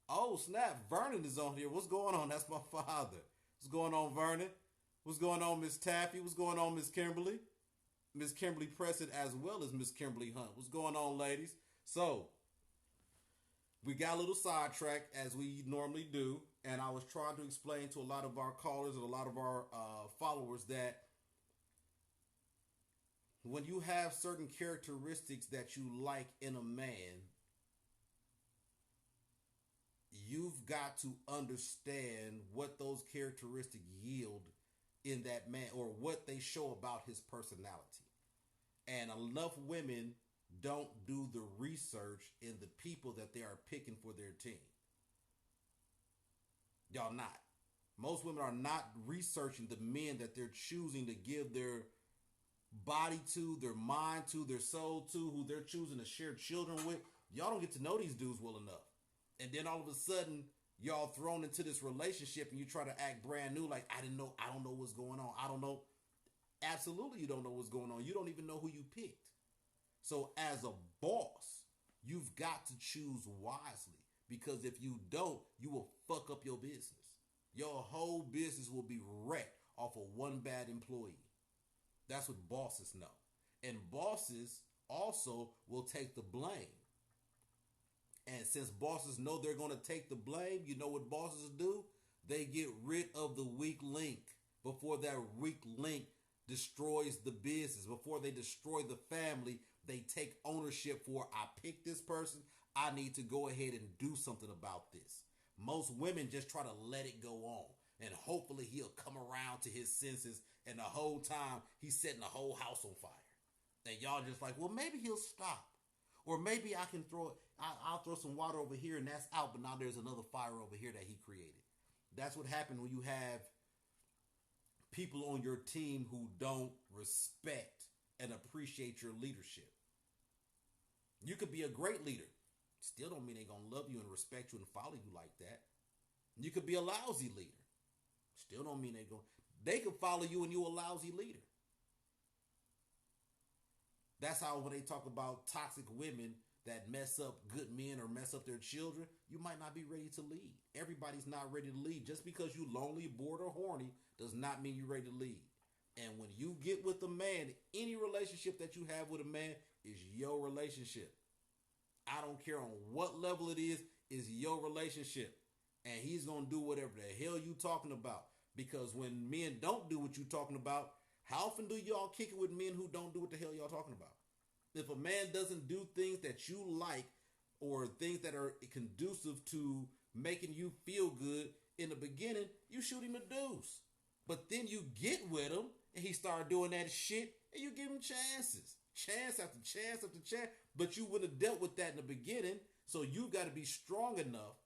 Oh, snap. Vernon is on here. What's going on? That's my father. What's going on, Vernon? What's going on, Miss Taffy? What's going on, Miss Kimberly? Miss Kimberly Preston as well as Miss Kimberly Hunt. What's going on, ladies? So, we got a little sidetracked as we normally do, and I was trying to explain to a lot of our callers and a lot of our followers that when you have certain characteristics that you like in a man, you've got to understand what those characteristics yield in that man, or what they show about his personality. And enough women don't do the research in the people that they are picking for their team. Y'all not. Most women are not researching the men that they're choosing to give their body to, their mind to, their soul to, who they're choosing to share children with. Y'all don't get to know these dudes well enough. And then all of a sudden, y'all thrown into this relationship and you try to act brand new like, I don't know what's going on. I don't know. Absolutely, you don't know what's going on. You don't even know who you picked. So as a boss, you've got to choose wisely, because if you don't, you will fuck up your business. Your whole business will be wrecked off of one bad employee. That's what bosses know. And bosses also will take the blame. And since bosses know they're going to take the blame, you know what bosses do? They get rid of the weak link before that weak link destroys the business. Before they destroy the family, they take ownership for, I picked this person, I need to go ahead and do something about this. Most women just try to let it go on, and hopefully he'll come around to his senses, and the whole time he's setting the whole house on fire. And y'all just like, well, maybe he'll stop. Or maybe I can I'll throw some water over here and that's out, but now there's another fire over here that he created. That's what happened when you have people on your team who don't respect and appreciate your leadership. You could be a great leader. Still don't mean they're going to love you and respect you and follow you like that. You could be a lousy leader. Still don't mean they can follow you and you a lousy leader. That's how when they talk about toxic women that mess up good men or mess up their children, you might not be ready to lead. Everybody's not ready to lead. Just because you lonely, bored, or horny does not mean you're ready to lead. And when you get with a man, any relationship that you have with a man is your relationship. I don't care on what level it is your relationship. And he's going to do whatever the hell you talking about. Because when men don't do what you talking about, how often do y'all kick it with men who don't do what the hell y'all talking about? If a man doesn't do things that you like, or things that are conducive to making you feel good in the beginning, you shoot him a deuce. But then you get with him and he start doing that shit and you give him chances. Chance after chance after chance. But you wouldn't have dealt with that in the beginning. So you got to be strong enough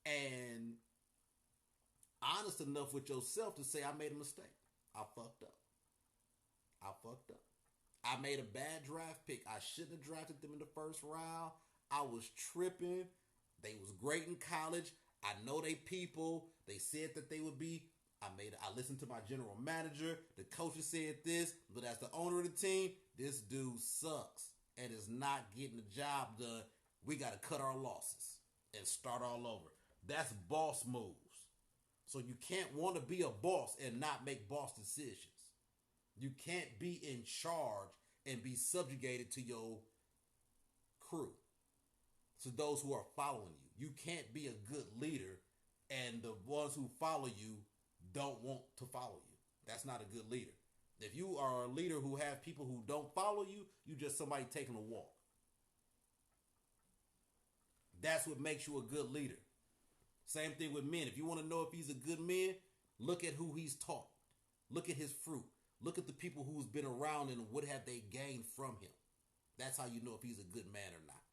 and honest enough with yourself to say, I made a mistake. I fucked up. I made a bad draft pick. I shouldn't have drafted them in the first round. I was tripping. They was great in college. I know they people. They said that they would be. I listened to my general manager. The coaches said this, but as the owner of the team, this dude sucks and is not getting the job done. We got to cut our losses and start all over. That's boss moves. So you can't want to be a boss and not make boss decisions. You can't be in charge and be subjugated to your crew, to those who are following you. You can't be a good leader and the ones who follow you don't want to follow you. That's not a good leader. If you are a leader who have people who don't follow you, you just somebody taking a walk. That's what makes you a good leader. Same thing with men. If you want to know if he's a good man, look at who he's taught. Look at his fruit. Look at the people who's been around and what have they gained from him. That's how you know if he's a good man or not.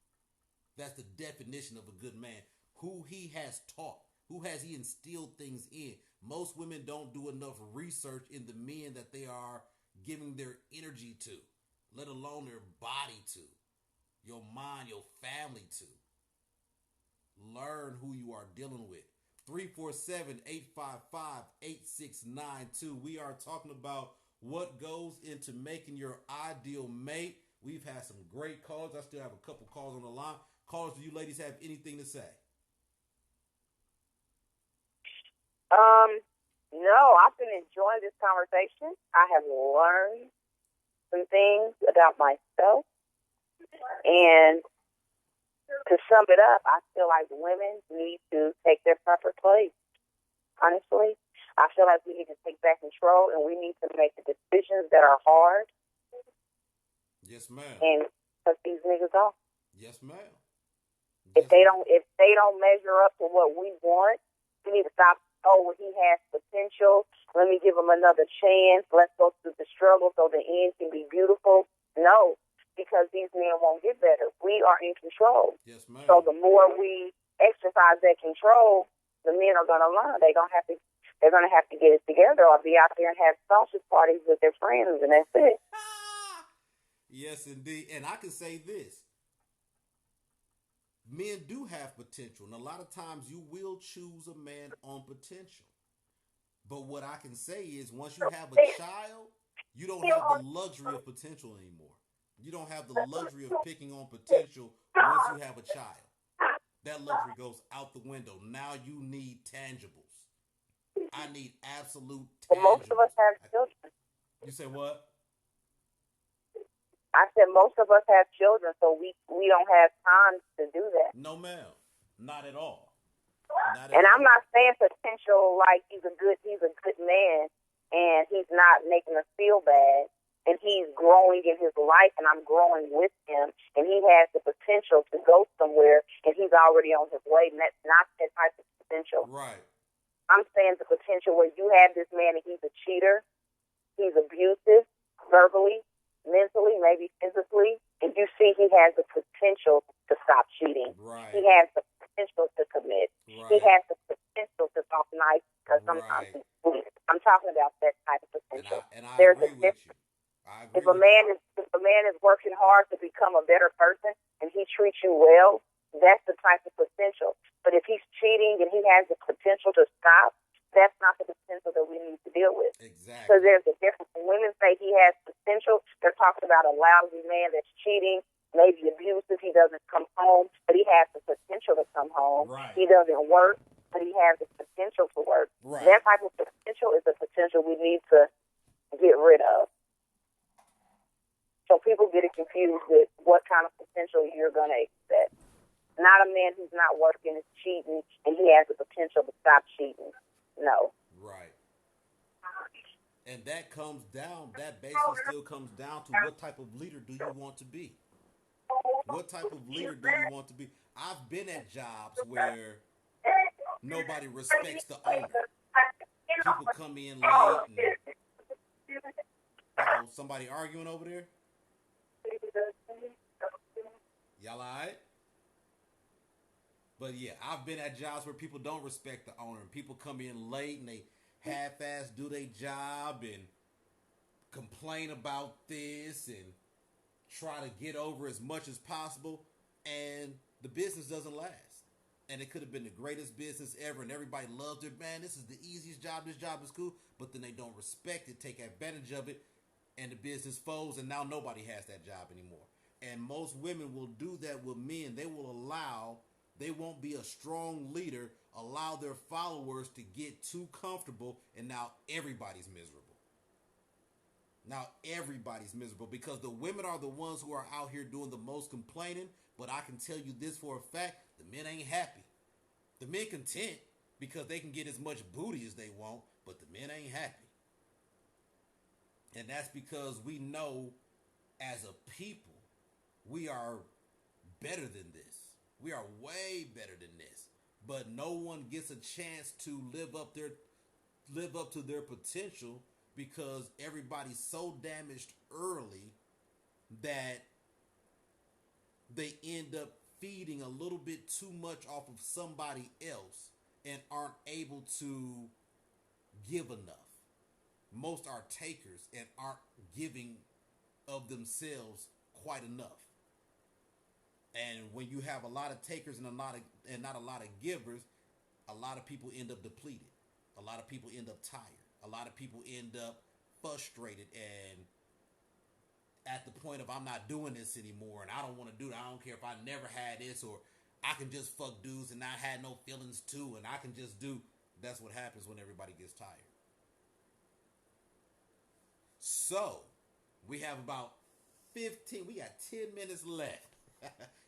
That's the definition of a good man. Who he has taught. Who has he instilled things in. Most women don't do enough research in the men that they are giving their energy to, let alone their body to, your mind, your family to. Learn who you are dealing with. 347-855-8692. We are talking about what goes into making your ideal mate. We've had some great calls. I still have a couple calls on the line. Callers, do you ladies have anything to say? No, I've been enjoying this conversation. I have learned some things about myself. And to sum it up, I feel like women need to take their proper place. Honestly, I feel like we need to take back control and we need to make the decisions that are hard. Yes, ma'am. And cut these niggas off. Yes, ma'am. If they don't measure up to what we want, we need to stop. Oh, well, he has potential. Let me give him another chance. Let's go through the struggle so the end can be beautiful. No, because these men won't get better. We are in control. Yes, ma'am. So the more we exercise that control, the men are going to learn. They're going to have to get it together or be out there and have sausage parties with their friends, and that's it. Yes, indeed. And I can say this. Men do have potential, and a lot of times you will choose a man on potential. But what I can say is once you have a child, you don't have the luxury of potential anymore. You don't have the luxury of picking on potential once you have a child. That luxury goes out the window. Now you need tangibles. I need absolute tangibles. Well, most of us have children. You say what? I said most of us have children, so we don't have time to do that. No, ma'am. Not at all. And I'm not saying potential like he's a good man and he's not making us feel bad and he's growing in his life and I'm growing with him and he has the potential to go somewhere and he's already on his way, and that's not that type of potential. Right. I'm saying the potential where you have this man and he's a cheater, he's abusive, verbally, mentally, maybe physically, and you see he has the potential to stop cheating. Right. He has the potential to commit. Right. He has the potential to talk nice because sometimes he's sweet. I'm talking about that type of potential. And I There's agree with you. I agree if a man is working hard to become a better person and he treats you well, that's the type of potential. But if he's cheating and he has the potential to stop, that's not the potential that we need to deal with. Exactly. Because there's a difference. When women say he has potential, they're talking about a lousy man that's cheating, maybe abusive, he doesn't come home, but he has the potential to come home. Right. He doesn't work, but he has the potential to work. Right. That type of potential is the potential we need to get rid of. So people get it confused with what kind of potential you're going to expect. Not a man who's not working, is cheating, and he has the potential to stop cheating. No. Right. And that basically still comes down to what type of leader do you want to be? What type of leader do you want to be? I've been at jobs where nobody respects the owner. People come in late and somebody arguing over there? Y'all alright? But yeah, I've been at jobs where people don't respect the owner and people come in late and they half-ass do their job and complain about this and try to get over as much as possible, and the business doesn't last. And it could have been the greatest business ever and everybody loves it. Man, this is the easiest job. This job is cool. But then they don't respect it, take advantage of it, and the business folds, and now nobody has that job anymore. And most women will do that with men. They won't be a strong leader, allow their followers to get too comfortable, and now everybody's miserable. Now everybody's miserable because the women are the ones who are out here doing the most complaining, but I can tell you this for a fact, the men ain't happy. The men content because they can get as much booty as they want, but the men ain't happy. And that's because we know as a people, we are better than this. We are way better than this. But no one gets a chance to live up to their potential because everybody's so damaged early that they end up feeding a little bit too much off of somebody else and aren't able to give enough. Most are takers and aren't giving of themselves quite enough. And when you have a lot of takers and not a lot of givers, a lot of people end up depleted. A lot of people end up tired. A lot of people end up frustrated and at the point of I'm not doing this anymore and I don't want to do it. I don't care if I never had this, or I can just fuck dudes and not had no feelings too, and I can just do. That's what happens when everybody gets tired. So we have about 15. We got 10 minutes left.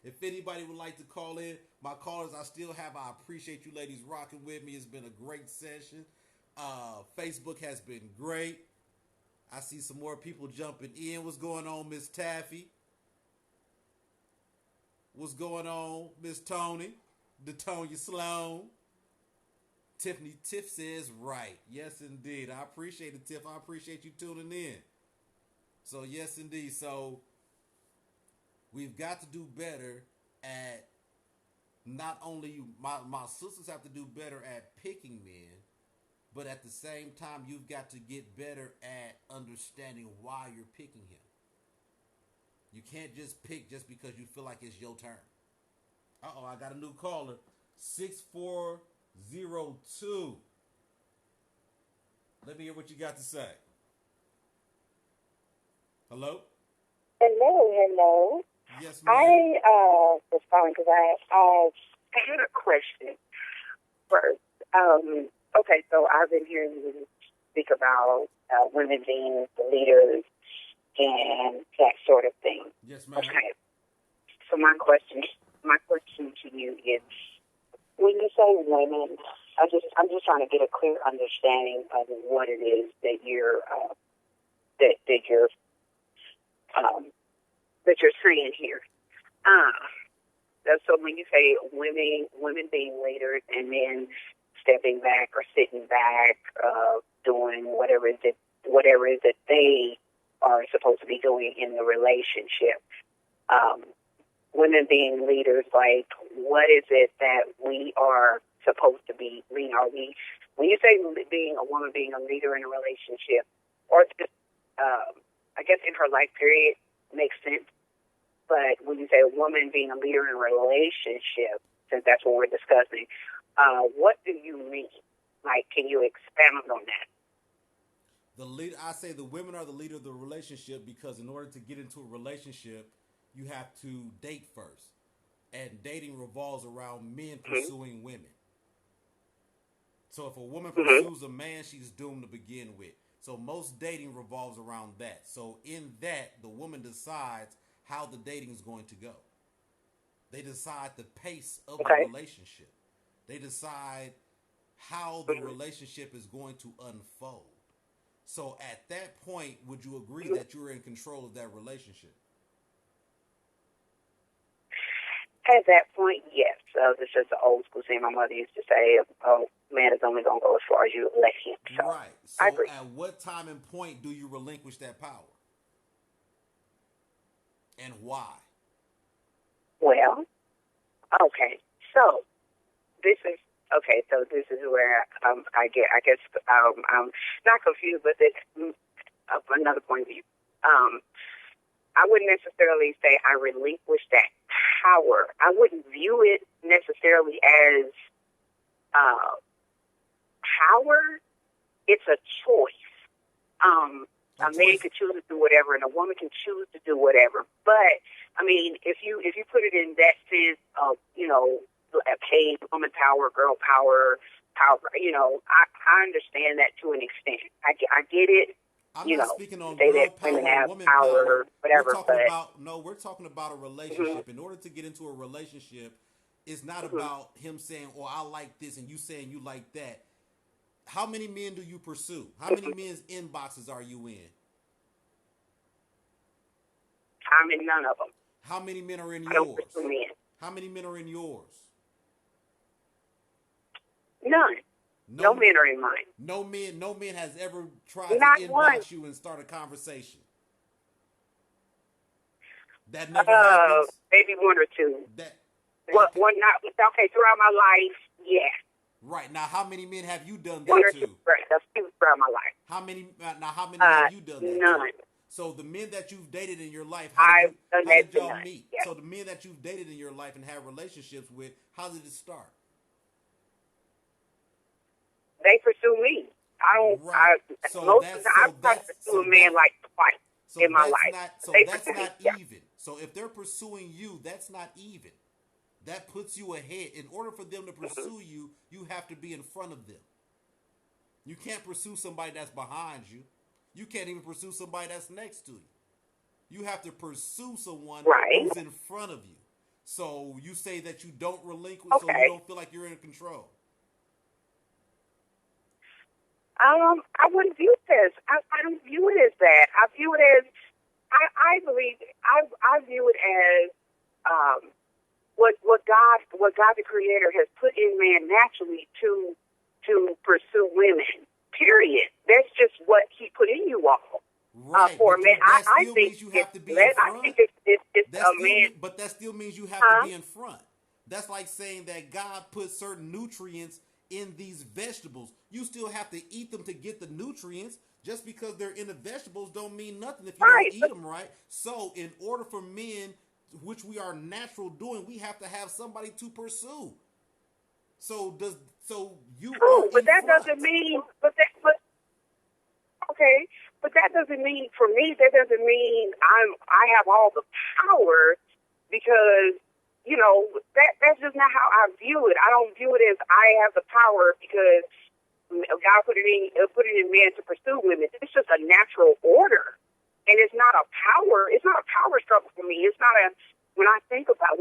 If anybody would like to call in, my callers I still have. I appreciate you ladies rocking with me. It's been a great session. Facebook has been great. I see some more people jumping in. What's going on, Miss Taffy? What's going on, Miss Tony? DeTonia Sloan. Tiffany Tiff says right. Yes, indeed. I appreciate it, Tiff. I appreciate you tuning in. So, yes, indeed. So, we've got to do better at not only my sisters have to do better at picking men, but at the same time, you've got to get better at understanding why you're picking him. You can't just pick just because you feel like it's your turn. Uh-oh, I got a new caller. 6402. Let me hear what you got to say. Hello? Hello. Yes, ma'am. I was calling because I had a question first. Okay, so I've been hearing you speak about women being the leaders and that sort of thing. Yes, ma'am. Okay. So my question to you is, when you say women, I'm just trying to get a clear understanding of what it is that you're saying here. So when you say women being leaders and men stepping back or sitting back, doing whatever it is that they are supposed to be doing in the relationship, women being leaders, like, what is it that we are supposed to be? When you say being a woman being a leader in a relationship, or just, I guess in her life period, makes sense. But when you say a woman being a leader in a relationship, since that's what we're discussing, what do you mean? Like, can you expand on that? I say the women are the leader of the relationship because in order to get into a relationship, you have to date first. And dating revolves around men pursuing women. So if a woman pursues a man, she's doomed to begin with. So most dating revolves around that. So in that, the woman decides how the dating is going to go. They decide the pace of the relationship. They decide how the relationship is going to unfold. So at that point, would you agree that you're in control of that relationship? At that point, yes. This is the old school saying my mother used to say, man is only going to go as far as you let him. So, right. So I agree. At what time and point do you relinquish that power? And why? Well, okay. So this is where I'm not confused, but it's another point of view. I wouldn't necessarily say I relinquish that power. I wouldn't view it necessarily as power. It's a choice. A man could choose to do whatever, and a woman can choose to do whatever. But I mean, if you put it in that sense of, hey, woman power, girl power, I understand that to an extent. I get it. I'm not speaking on girl power or woman power. Whatever. We're talking about a relationship. In order to get into a relationship, it's not about him saying, "Oh, I like this," and you saying you like that. How many men do you pursue? How many men's inboxes are you in? I'm in none of them. How many men are in I don't yours? pursue men. How many men are in yours? None. No men are in mine. No man has ever tried to inbox you and start a conversation. That never happens. Maybe one or two. Throughout my life, yeah. Right. Now, how many men have you done One that or to? two, right. That's two throughout my life. How many have you done that none. to? So the men that you've dated in your life, I've how done did that to y'all none. meet? Yeah. So the men that you've dated in your life and had relationships with, how did it start? They pursue me. I don't. Right. I've probably pursued a man like twice in my life. That's not even. So if they're pursuing you, that's not even. That puts you ahead. In order for them to pursue you, you have to be in front of them. You can't pursue somebody that's behind you. You can't even pursue somebody that's next to you. You have to pursue someone who's in front of you. So you say that you don't relinquish, so you don't feel like you're in control. I wouldn't view it as. I don't view it as that. I view it as. I believe. I view it as. what God the Creator has put in man naturally to pursue women. Period. That's just what He put in you all. Right, For but men, that I still think means you have to be in I front. think it's That a still man. but that still means you have Huh? to be in front. That's like saying that God put certain nutrients in these vegetables. You still have to eat them to get the nutrients. Just because they're in the vegetables don't mean nothing if you don't Right. eat them right. So, in order for men, which we are natural doing, we have to have somebody to pursue. So you are True, but in that front. doesn't mean. Okay, but that doesn't mean for me. That doesn't mean I have all the power, because that's just not how I view it. I don't view it as I have the power because God put it in man to pursue women. It's just a natural order, and it's not a power. It's not a power struggle for me. It's not a when I think about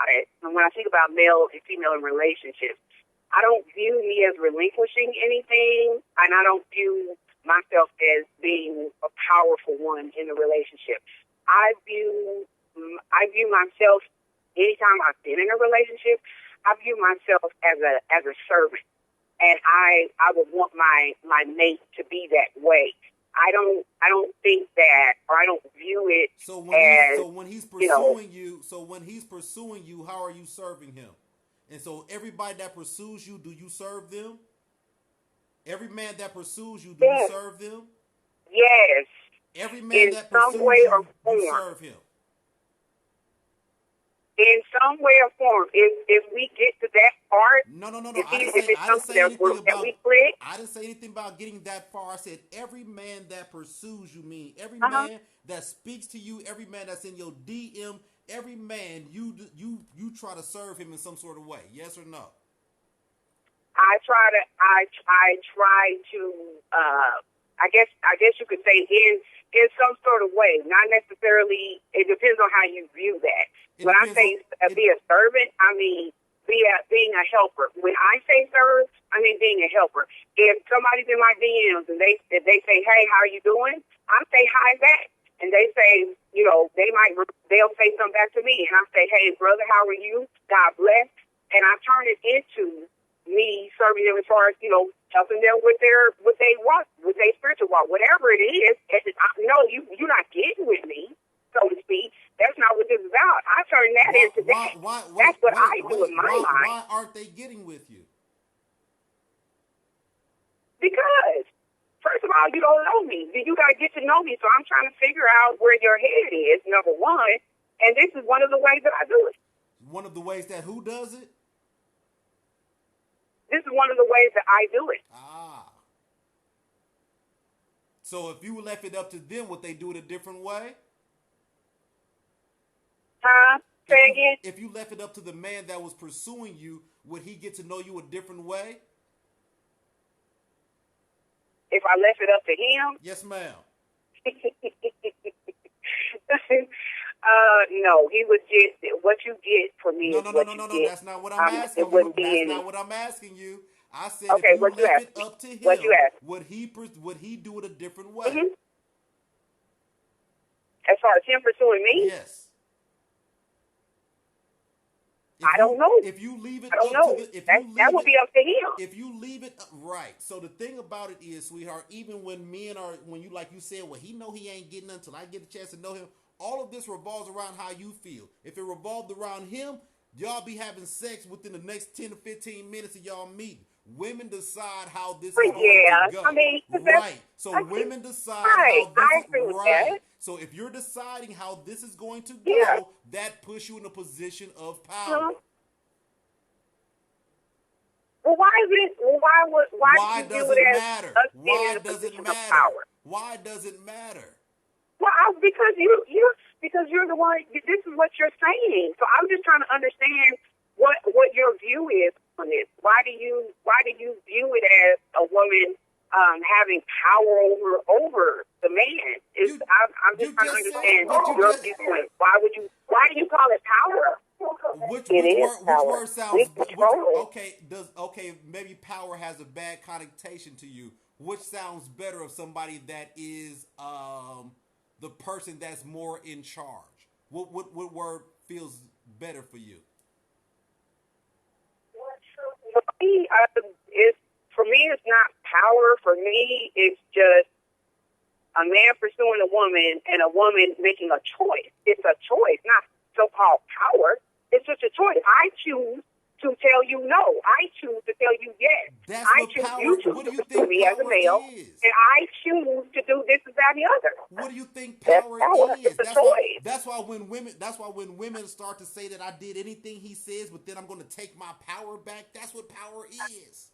it, and when I think about male and female in relationships, I don't view me as relinquishing anything, and I don't view myself as being a powerful one in the relationship. I view myself, anytime I've been in a relationship, I view myself as a servant, and I would want my mate to be that way. I don't think that, or I don't view it as when he's pursuing you, how are you serving him? And so everybody that pursues you, do you serve them? Every man that pursues you, do you yes, serve them? yes, Every man in that some pursues way or you, form. you serve him. In some way or form, if we get to that part, No. if I it's didn't something say anything that about. we click, I didn't say anything about getting that far. I said every man that pursues you, meaning every uh-huh. man that speaks to you, every man that's in your DM, every man you try to serve him in some sort of way. Yes or no? I try to I guess you could say in some sort of way, not necessarily. It depends on how you view that. When I say be a servant, I mean being a helper. When I say serve, I mean being a helper. If somebody's in my DMs and they say, "Hey, how are you doing?" I say hi back, and they say, they'll say something back to me, and I say, "Hey, brother, how are you? God bless," and I turn it into me serving them as far as, helping them with their spiritual walk, whatever it is. No, you're not getting with me, so to speak. That's not what this is about. I turn that into that. That's what I do in my mind. Why aren't they getting with you? Because, first of all, you don't know me. You got to get to know me, so I'm trying to figure out where your head is, number one, and this is one of the ways that I do it. One of the ways that who does it? This is one of the ways that I do it. Ah. So if you left it up to them, would they do it a different way? Say again? If you left it up to the man that was pursuing you, would he get to know you a different way? If I left it up to him? Yes, ma'am. No, he would get what you get from me. No. That's not what I'm asking you. That's not what I'm asking you. I said, okay, if you left it up to him, would he do it a different way? Mm-hmm. As far as him pursuing me? Yes. I don't know. If you leave it I don't know. That would be up to him. If you leave it right. So the thing about it is, sweetheart, even when men are, when you, like you said, well, he know he ain't getting until I get a chance to know him. All of this revolves around how you feel. If it revolved around him, y'all be having sex within the next 10 to 15 minutes of y'all meeting. Women decide how this is going to go. I mean, right. So women decide how this is right. So if you're deciding how this is going to go, that puts you in a position of power. Well, why is it? Why does it matter? Why does it matter? Why does it matter? Well, because you're the one. This is what you're saying. So I'm just trying to understand what your view is on this. Why do you view it as a woman having power over the man? I'm just trying to understand your viewpoint. Why do you call it power? Which word sounds maybe power has a bad connotation to you. Which sounds better of somebody that is the person that's more in charge? What word feels better for you? For me, it's not power. For me, it's just a man pursuing a woman and a woman making a choice. It's a choice, not so-called power. It's just a choice. I choose to tell you no. I choose to tell you yes. That's I what choose power. you choose What do you to think me as a power male, is? and I choose to do this and that and the other. What do you think That's power power. is? It's a choice. That's why when women start to say that I did anything he says, but then I'm going to take my power back. That's what power is.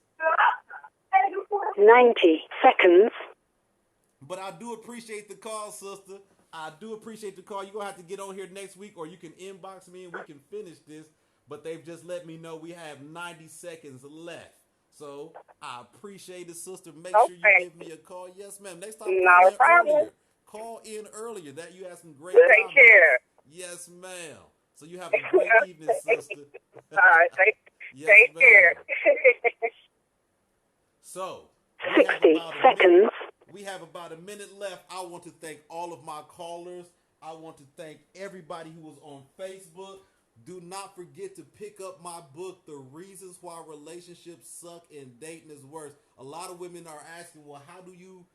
90 seconds. But I do appreciate the call, sister. I do appreciate the call. You're going to have to get on here next week, or you can inbox me and we can finish this. But they've just let me know we have 90 seconds left. So I appreciate it, sister. Make sure you give me a call. Yes, ma'am. Next time, Not a problem. earlier. Call in earlier. That you have some great Take comments. care. Yes, ma'am. So you have a great evening, sister. All right. Take care. So 60 seconds. We have about a minute left. I want to thank all of my callers. I want to thank everybody who was on Facebook. Do not forget to pick up my book, The Reasons Why Relationships Suck and Dating is Worse. A lot of women are asking, well, how do you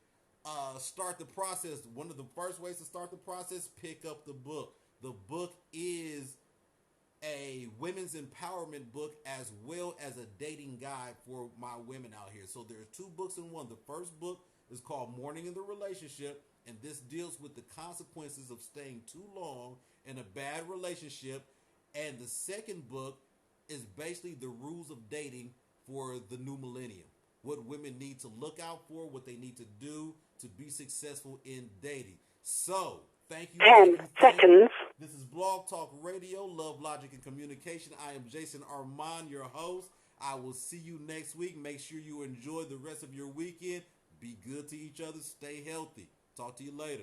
start the process? One of the first ways to start the process, pick up the book. The book is a women's empowerment book as well as a dating guide for my women out here. So there are two books in one. The first book is called Mourning in the Relationship, and this deals with the consequences of staying too long in a bad relationship. And the second book is basically the rules of dating for the new millennium. What women need to look out for, what they need to do to be successful in dating. So, thank you. 10 seconds. This is Blog Talk Radio, Love, Logic, and Communication. I am Jason Armand, your host. I will see you next week. Make sure you enjoy the rest of your weekend. Be good to each other. Stay healthy. Talk to you later.